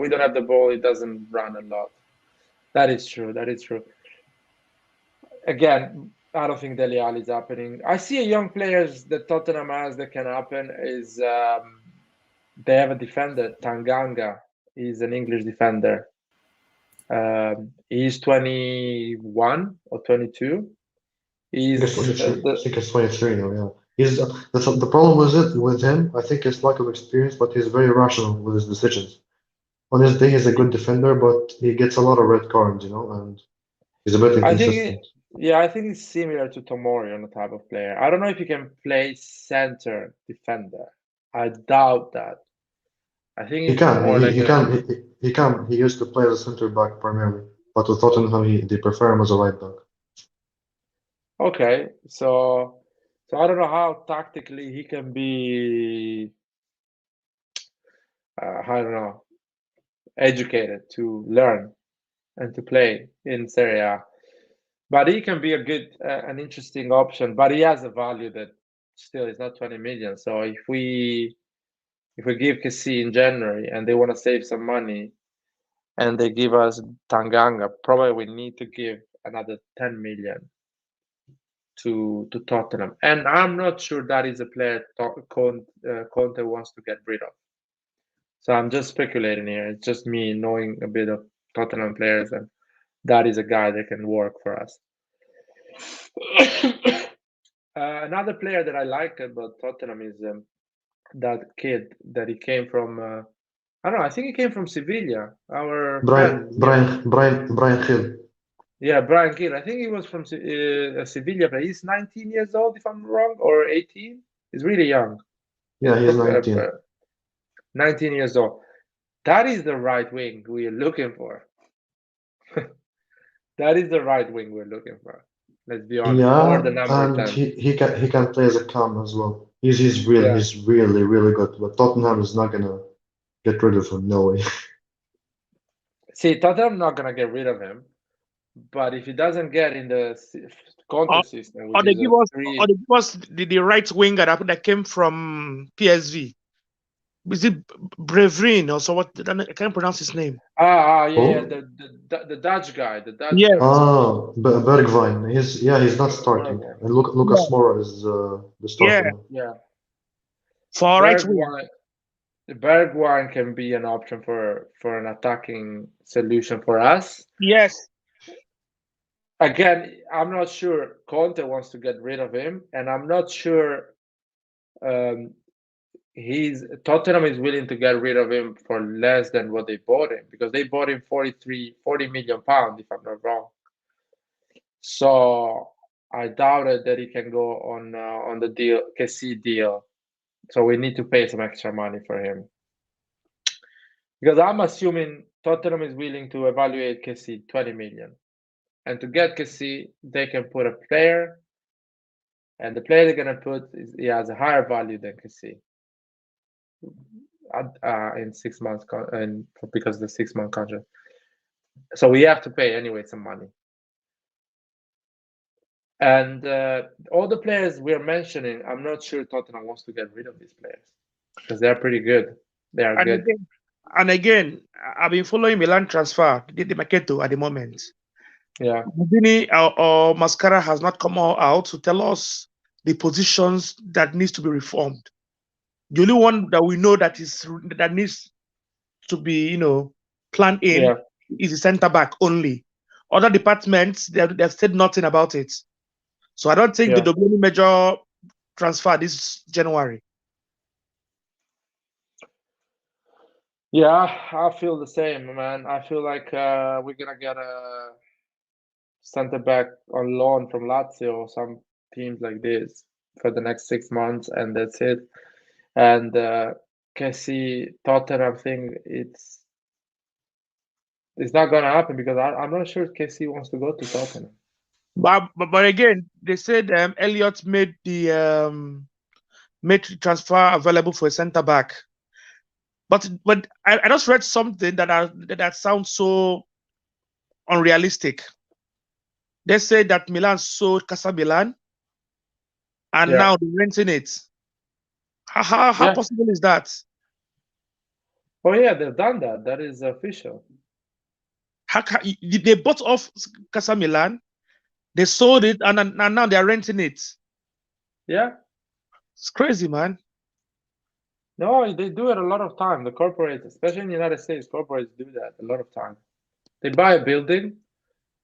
we don't have the ball, he doesn't run a lot. That is true. Again, I don't think Dele Alli is happening. I see a young players that Tottenham has that can happen is they have a defender, Tanganga. He's an English defender. He's 21 or 22. I think it's 23 now, yeah. The problem with him, I think it's lack of experience, but he's very rational with his decisions. On his day, he's a good defender, but he gets a lot of red cards, and he's a bit inconsistent. I think he's similar to Tomori on the type of player. I don't know if he can play center defender. I doubt that. I think He can. He can. He used to play as a center back primarily, but with Tottenham, they prefer him as a right back. Okay, so I don't know how tactically he can be. I don't know, educated to learn and to play in Serie A. But he can be a good, an interesting option. But he has a value that still is not 20 million. So if we give Kessié in January and they want to save some money, and they give us Tanganga, probably we need to give another 10 million to Tottenham. And I'm not sure that is a player Conte wants to get rid of. So I'm just speculating here. It's just me knowing a bit of Tottenham players, and that is a guy that can work for us. Another player that I like about Tottenham is that kid that he came from. I don't know. I think he came from Sevilla. Our Brian Hill. Yeah, Brian Gill. I think he was from Sevilla, but he's 19 years old, if I'm wrong, or 18. He's really young. Yeah, he's 19. 19 years old. That is the right wing we are looking for. That is the right wing we're looking for. Let's be honest. Yeah, Or the number and 10. he can play as a cam as well. He's really good. But Tottenham is not gonna get rid of him. No way. See, Tottenham not gonna get rid of him, but if he doesn't get in the Conte system, or which they is give us the right winger that came from PSV. Is it Brevin or so? What? I can't pronounce his name. The Dutch guy. The Dutch Yes. guy. Bergwijn. He's not starting. And Lucas Moura is the starter. Yeah. For right wing. Bergwijn can be an option for an attacking solution for us. Yes. Again, I'm not sure Conte wants to get rid of him, and I'm not sure Tottenham is willing to get rid of him for less than what they bought him, because they bought him 40 million pounds, if I'm not wrong. So I doubted that he can go on the deal, Kessié deal. So we need to pay some extra money for him. Because I'm assuming Tottenham is willing to evaluate Kessié 20 million. And to get Kessié, they can put a player, and the player they're going to put, he has a higher value than Kessié in 6 months, because of the 6-month contract. So we have to pay anyway some money. And all the players we're mentioning, I'm not sure Tottenham wants to get rid of these players, because they're pretty good. They are good. Again, I've been following Milan transfer, the Mercato at the moment. Yeah. Maldini or Mascara has not come out to tell us the positions that needs to be reformed. The only one that we know that needs to be, plan in is the centre back only. Other departments, they've said nothing about it. So I don't think there'll be any major transfer this January. Yeah, I feel the same, man. I feel like we're gonna get a centre back on loan from Lazio or some teams like this for the next 6 months, and that's it. And Kessie Tottenham thing, it's not gonna happen because I'm not sure Kessie wants to go to Tottenham. But again, they said Elliott made the transfer available for a centre back. But I just read something that sounds so unrealistic. They said that Milan sold Milan, and now they're renting it. How possible is that? Oh yeah, they've done that. That is official. They bought off Milan, they sold it, and now they're renting it. Yeah. It's crazy, man. No, they do it a lot of time. The corporates, especially in the United States, corporates do that a lot of time. They buy a building,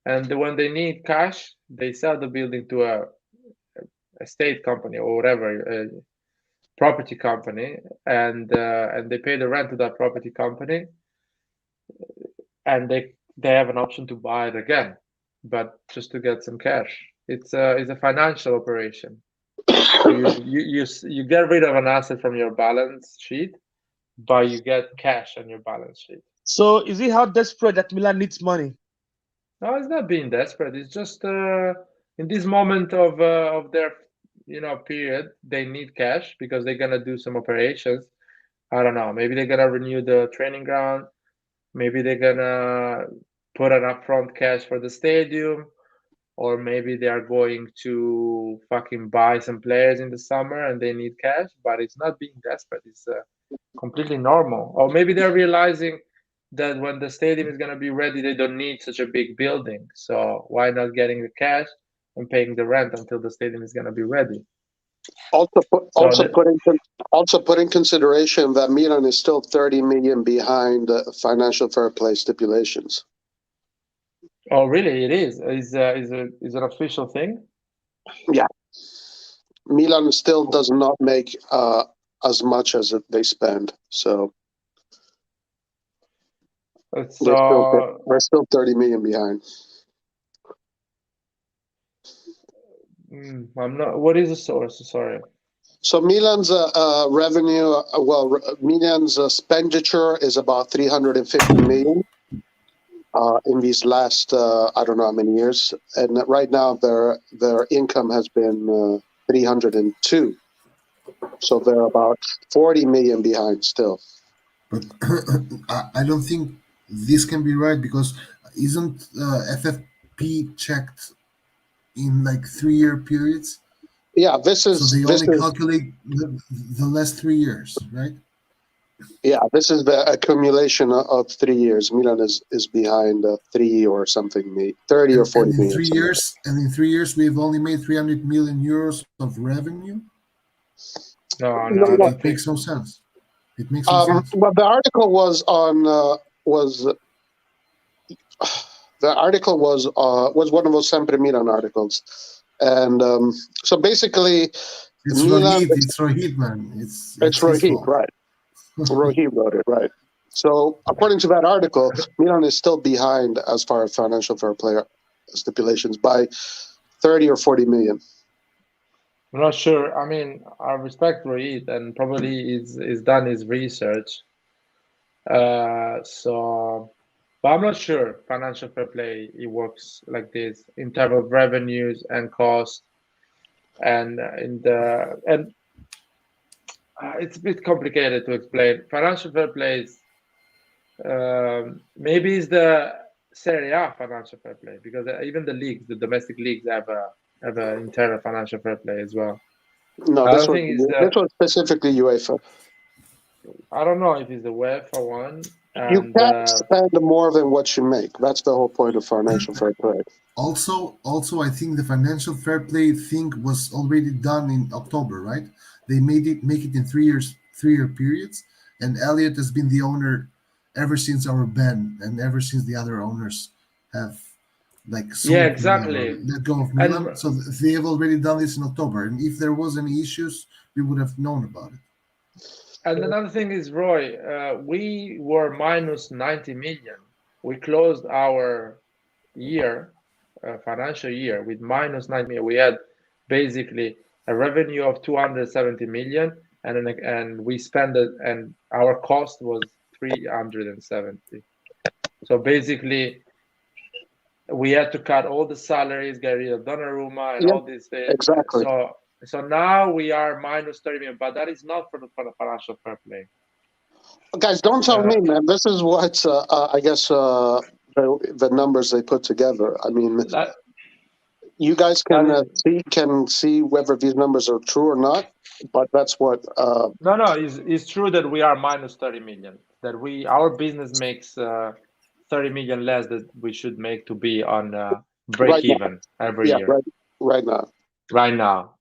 and when they need cash, they sell the building to a state company or whatever, a property company, and they pay the rent to that property company, and they have an option to buy it again, but just to get some cash. It's a financial operation. You get rid of an asset from your balance sheet, but you get cash on your balance sheet. So is it how desperate that Milan needs money? No, it's not being desperate. It's just in this moment of their period, they need cash because they're gonna do some operations. I don't know. Maybe they're gonna renew the training ground. Maybe they're gonna put an upfront cash for the stadium, or maybe they are going to fucking buy some players in the summer and they need cash. But it's not being desperate. It's completely normal. Or maybe they're realizing that when the stadium is going to be ready, they don't need such a big building. So why not getting the cash and paying the rent until the stadium is going to be ready? Also put in consideration that Milan is still 30 million behind financial fair play stipulations. Oh, really? It is. Is an official thing? Yeah. Milan still does not make as much as they spend. So we're still 30 million behind. I'm not. What is the source? Sorry. So Milan's revenue, Milan's expenditure is about 350 million in these last I don't know how many years, and right now their income has been 302. So they're about 40 million behind still. But I don't think this can be right because isn't FFP checked in like 3-year periods? Yeah, so they only calculate the last 3 years, right? Yeah, this is the accumulation of 3 years. Milan is behind 3 or something, 30 or 40 million. In 3 years, we've only made 300 million euros of revenue. No, it makes no sense. It makes no sense. Well, the article was on was one of those Sempre Milan articles, and so basically, it's Milan. It's Rohit, man. It's Rohit, right? Rohit wrote it, right? So according to that article, Milan is still behind as far as financial fair play stipulations by 30 or 40 million. I'm not sure. I mean, I respect Rohit, and probably he's done his research. But I'm not sure financial fair play it works like this in terms of revenues and cost, and it's a bit complicated to explain. Financial fair play is maybe it's the Serie A financial fair play because even the domestic leagues have an internal financial fair play as well. No, this was specifically UEFA. I don't know if it's the UEFA one. You can't spend more than what you make. That's the whole point of financial fair play. Also, I think the financial fair play thing was already done in October, right? They make it in 3 year periods, and Elliott has been the owner ever since our ban and ever since the other owners have like Yeah, sold Milan or exactly. let go of And Milan. So they have already done this in October, and if there was any issues, we would have known about it. another thing is, Roy, we were minus 90 million. We closed our year, financial year, with minus 90 million. We had basically a revenue of 270 million, and we spent it, and our cost was 370. So basically, we had to cut all the salaries, get rid of Donnarumma, and Yeah, all these things. exactly. So now we are minus 30 million, but that is not for the financial fair play. Guys, don't tell me, man. This is what I guess the numbers they put together. I mean, That, you guys can see whether these numbers are true or not, but that's what. no, it's true that we are minus 30 million. That our business makes 30 million less that we should make to be on break Right now. even every year. Right now. Right now.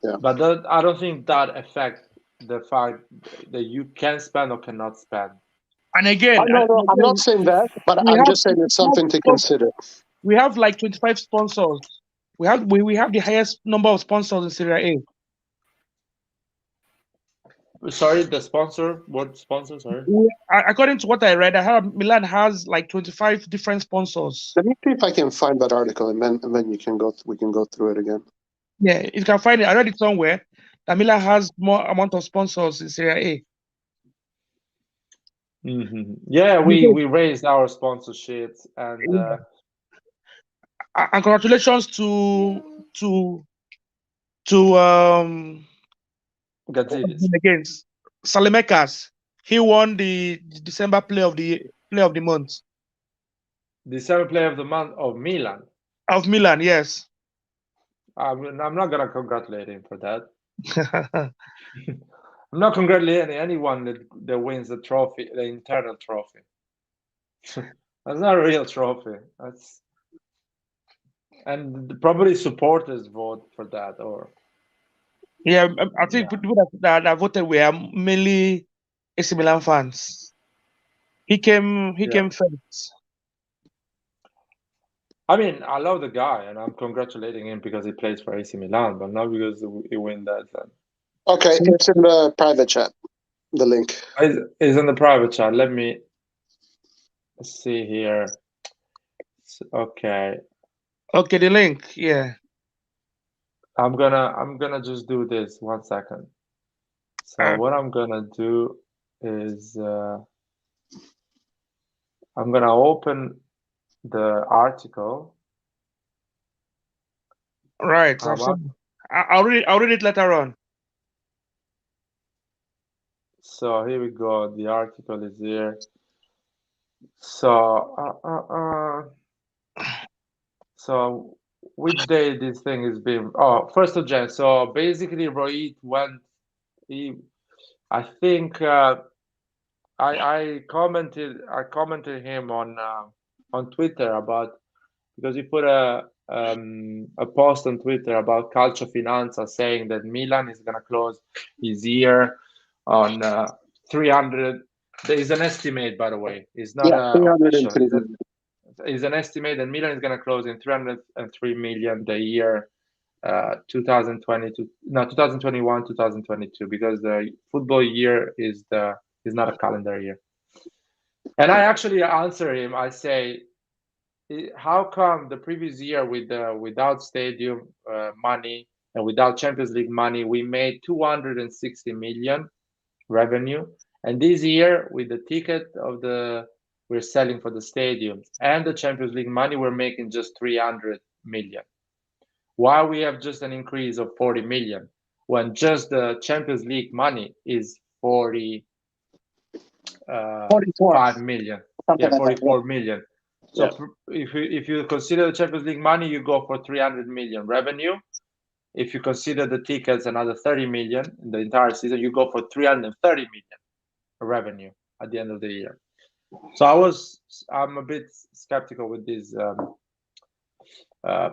Yeah. But I don't think that affects the fact that you can spend or cannot spend. And again, No, I'm not saying that, but I'm just saying it's something to consider. We have like 25 sponsors. We have the highest number of sponsors in Serie A. Sorry, the sponsor? What sponsor? Sorry. According to what I read, I heard Milan has like 25 different sponsors. Let me see if I can find that article, and then we can go through it again. Yeah, you can find it. I read it somewhere that Milan has more amount of sponsors in Serie A. Mm-hmm. Yeah, we raised our sponsorships, and congratulations to Gazidis. against Salemekas. He won the December play of the month. December player of the month of Milan. Of Milan, yes. I'm not gonna congratulate him for that. I'm not congratulating anyone that wins the trophy, the internal trophy. That's not a real trophy. And probably supporters vote for that, or yeah, I think people that voted were mainly AC Milan fans. He came first. I mean, I love the guy, and I'm congratulating him because he plays for AC Milan, but not because he win that. Okay, it's in the private chat. The link is in the private chat. Let me see here. Okay. Okay, the link. Yeah. I'm gonna just do this 1 second. So what I'm gonna do is I'm gonna open the article. Right. I'll read it later on. So here we go. The article is here. So so which day this thing is being? Oh, 1st of Jan. So basically, Rohit went. I think I commented him on Twitter about, because he put a post on Twitter about Calcio Finanza saying that Milan is gonna close his year on 300. There is an estimate, by the way. It's not official. It's an estimate that Milan is gonna close in 303 million the year 2021 2022, because the football year is not a calendar year. And I actually answer him. I say, how come the previous year without stadium money and without Champions League money we made 260 million revenue, and this year with the ticket we're selling for the stadiums and the Champions League money we're making just 300 million? Why we have just an increase of 40 million when just the Champions League money is 45 million? Yeah, 44 million. So if you consider the Champions League money, you go for 300 million revenue. If you consider the tickets, another 30 million in the entire season, you go for 330 million revenue at the end of the year. So I'm a bit skeptical with this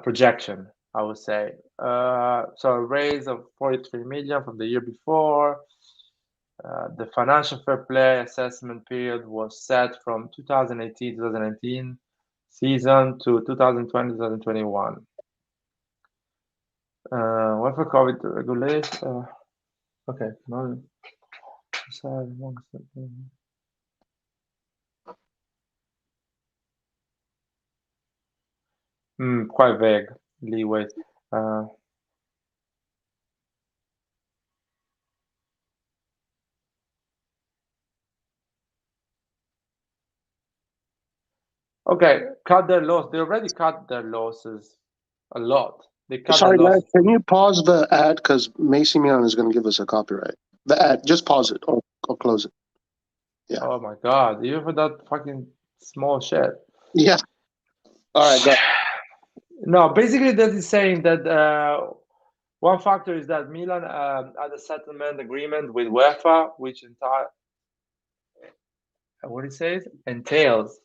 projection, I would say. So a raise of 43 million from the year before. The financial fair play assessment period was set from 2018-2019 season to 2020-2021. What for COVID regulation? Okay, no. Sorry, one second. Quite vague leeway. Okay, cut their loss. They already cut their losses a lot. They cut Sorry, their Matt, losses. can you pause the ad because Macy Milan is going to give us a copyright. The ad, just pause it or close it. Yeah. Oh my God! Even for that fucking small shit. Yeah. All right, go. No, basically that is saying that one factor is that Milan had a settlement agreement with UEFA, which entails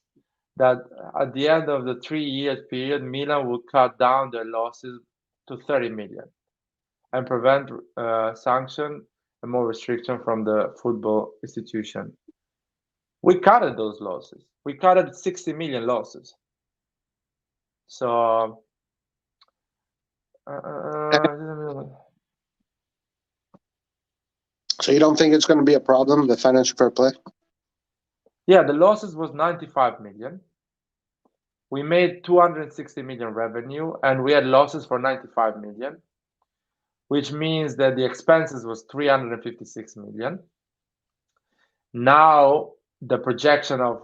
that at the end of the 3-year period, Milan would cut down their losses to 30 million and prevent sanction and more restriction from the football institution. We cut those losses. We cut 60 million losses. So So you don't think it's going to be a problem, the financial fair play? yeah, the losses was 95 million. We made 260 million revenue, and we had losses for 95 million, which means that the expenses was 356 million. Now the projection of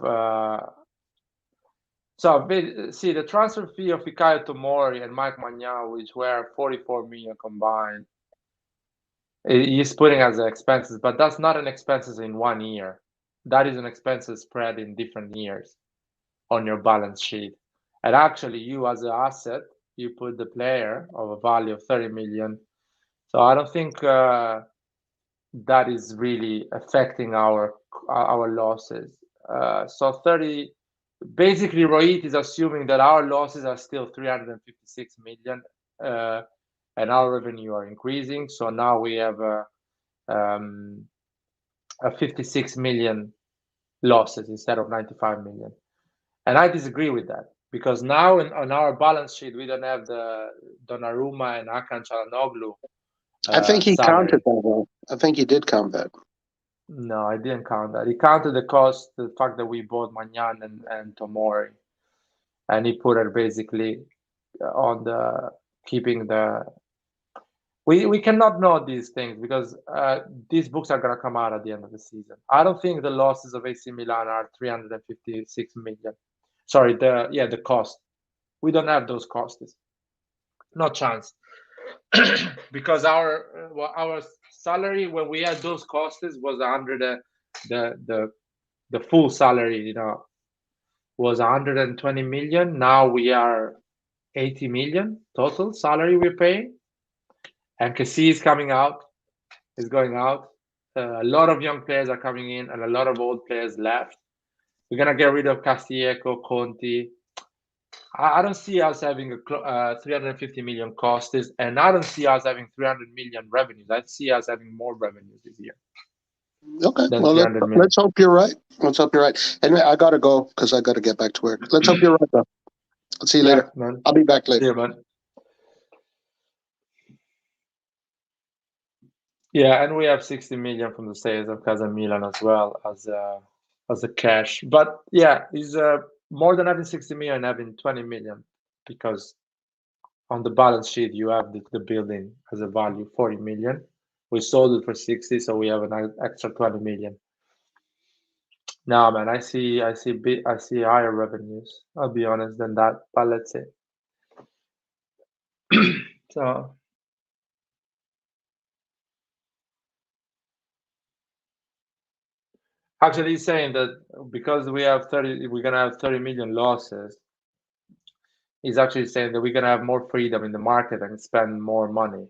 see the transfer fee of Fikayo Tomori and Mike Magnan, which were 44 million combined, he's putting as expenses, but that's not an expenses in 1 year. That is an expenses spread in different years on your balance sheet. And actually, you as an asset, you put the player of a value of 30 million. So I don't think that is really affecting our losses. So 30, basically, Rohit is assuming that our losses are still 356 million, and our revenue are increasing. So now we have a 56 million losses instead of 95 million. And I disagree with that, because now on our balance sheet, we don't have the Donnarumma and Hakan Çalhanoğlu I think he salary. counted that, though. I think he did count that. No, I didn't count that. He counted the cost, the fact that we bought Magnan and Tomori, and he put it basically on the keeping the. We cannot know these things because these books are gonna come out at the end of the season. I don't think the losses of AC Milan are 356 million. Sorry, the cost. We don't have those costs. No chance. Because our salary when we had those costs was 100. The full salary, was 120 million. Now we are 80 million total salary we're paying. And Kessié is coming out, is going out. A lot of young players are coming in, and a lot of old players left. We're gonna get rid of Kessié, Conti. I don't see us having a 350 million costs, and I don't see us having 300 million revenues. I see us having more revenues this year. Okay, Than well, 300 million. let's hope you're right. Let's hope you're right. Anyway, I got to go because I got to get back to work. Let's hope you're right, though. I'll see you later. Man. I'll be back See later. you, man. Yeah, and we have 60 million from the sales of Casa Milan as well as a cash. But yeah, it's more than having 60 million, having 20 million, because on the balance sheet you have the building as a value 40 million. We sold it for 60, so we have an extra 20 million. No, man, I see higher revenues. I'll be honest than that, but let's see. So. Actually, he's saying that because we're gonna have 30 million losses. He's actually saying that we're gonna have more freedom in the market and spend more money.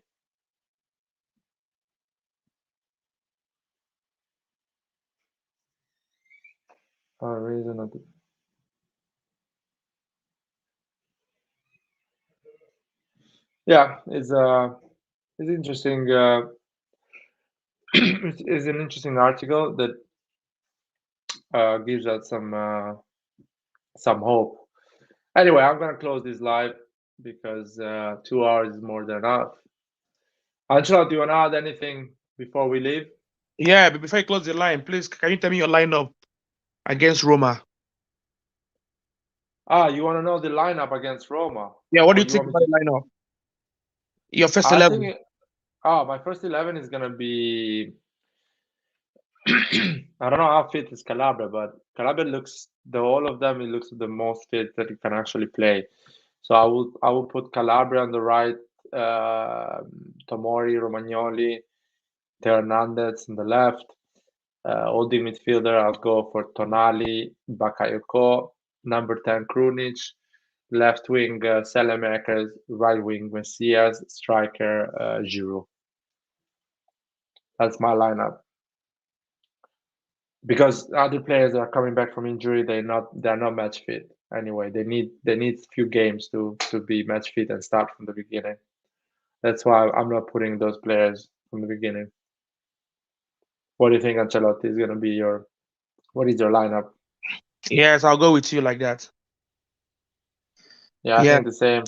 Yeah, it's interesting. is an interesting article that gives us some hope. Anyway, I'm gonna close this live because 2 hours is more than enough. Angelo, do you want to add anything before we leave? Yeah, but before you close the line, please, can you tell me your lineup against Roma? You want to know the lineup against Roma? Yeah, what do Or you think want about me the lineup? Your first I 11. think my first 11 is gonna be I don't know how fit is Calabria, but Calabria looks all of them. It looks the most fit that he can actually play. So I will put Calabria on the right, Tomori, Romagnoli, Teo Hernandez on the left. Holding midfielder, I'll go for Tonali, Bakayoko, number 10 Krunic, left wing Selemakers, right wing Messias, striker Giroud. That's my lineup. Because other players that are coming back from injury, they're not match fit anyway. They need a few games to be match fit and start from the beginning. That's why I'm not putting those players from the beginning. What do you think, Ancelotti, is going to be what is your lineup? Yes, I'll go with you like that. Yeah, I think the same.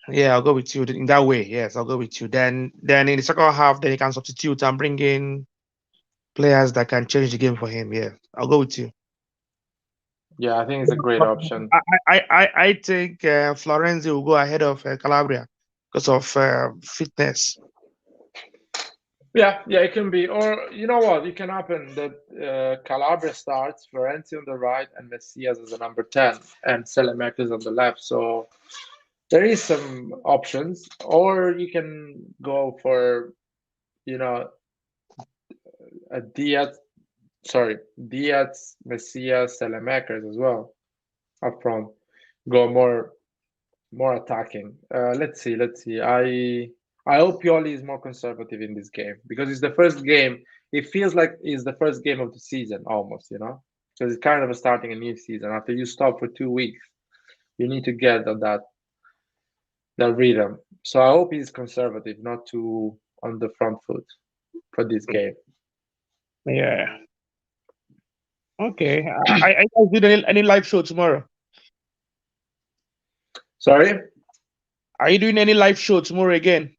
Yeah, I'll go with you in that way. Yes, I'll go with you. Then in the second half, then you can substitute and bring in players that can change the game for him. Yeah, I'll go with you. Yeah, I think it's a great option. I think Florenzi will go ahead of Calabria because of fitness. Yeah, it can be. Or you know what? It can happen that Calabria starts, Florenzi on the right, and Messias as a number 10, and Selemakers on the left. So there is some options. Or you can go for, a Diaz, Messias, Selemakers as well up front. Go more attacking. Let's see. I hope Pioli is more conservative in this game because it's the first game. It feels like it's the first game of the season almost, because it's kind of starting a new season. After you stop for 2 weeks, you need to get on that rhythm. So I hope he's conservative, not too on the front foot for this game. Yeah. Okay. I do any live show tomorrow. Sorry? Are you doing any live show tomorrow again?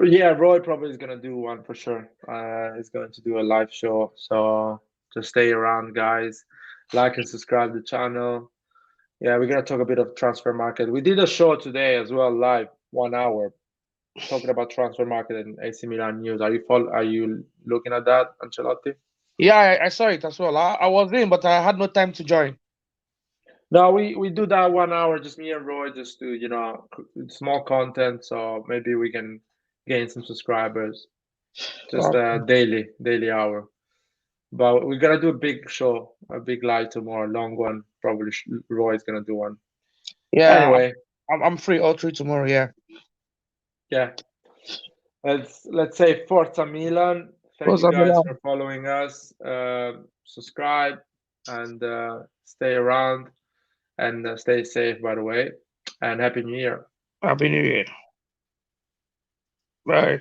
Yeah, Roy probably is going to do one for sure. He's going to do a live show. So just stay around, guys. Like and subscribe to the channel. Yeah, we're going to talk a bit of transfer market. We did a show today as well, live, 1 hour, talking about transfer market and AC Milan news. Are you looking at that, Ancelotti? Yeah, I saw it as well. I was in, but I had no time to join. No, we do that 1 hour, just me and Roy, just to, small content. So maybe we can gain some subscribers. Just a daily hour. But we're gonna do a big show, a big live tomorrow, long one. Probably Roy's gonna do one. Yeah. Anyway, I'm free all through tomorrow. Yeah. Yeah. Let's say Forza Milan. Thank you guys for following us. Subscribe and stay around and stay safe, by the way. And Happy New Year. Happy New Year. Bye.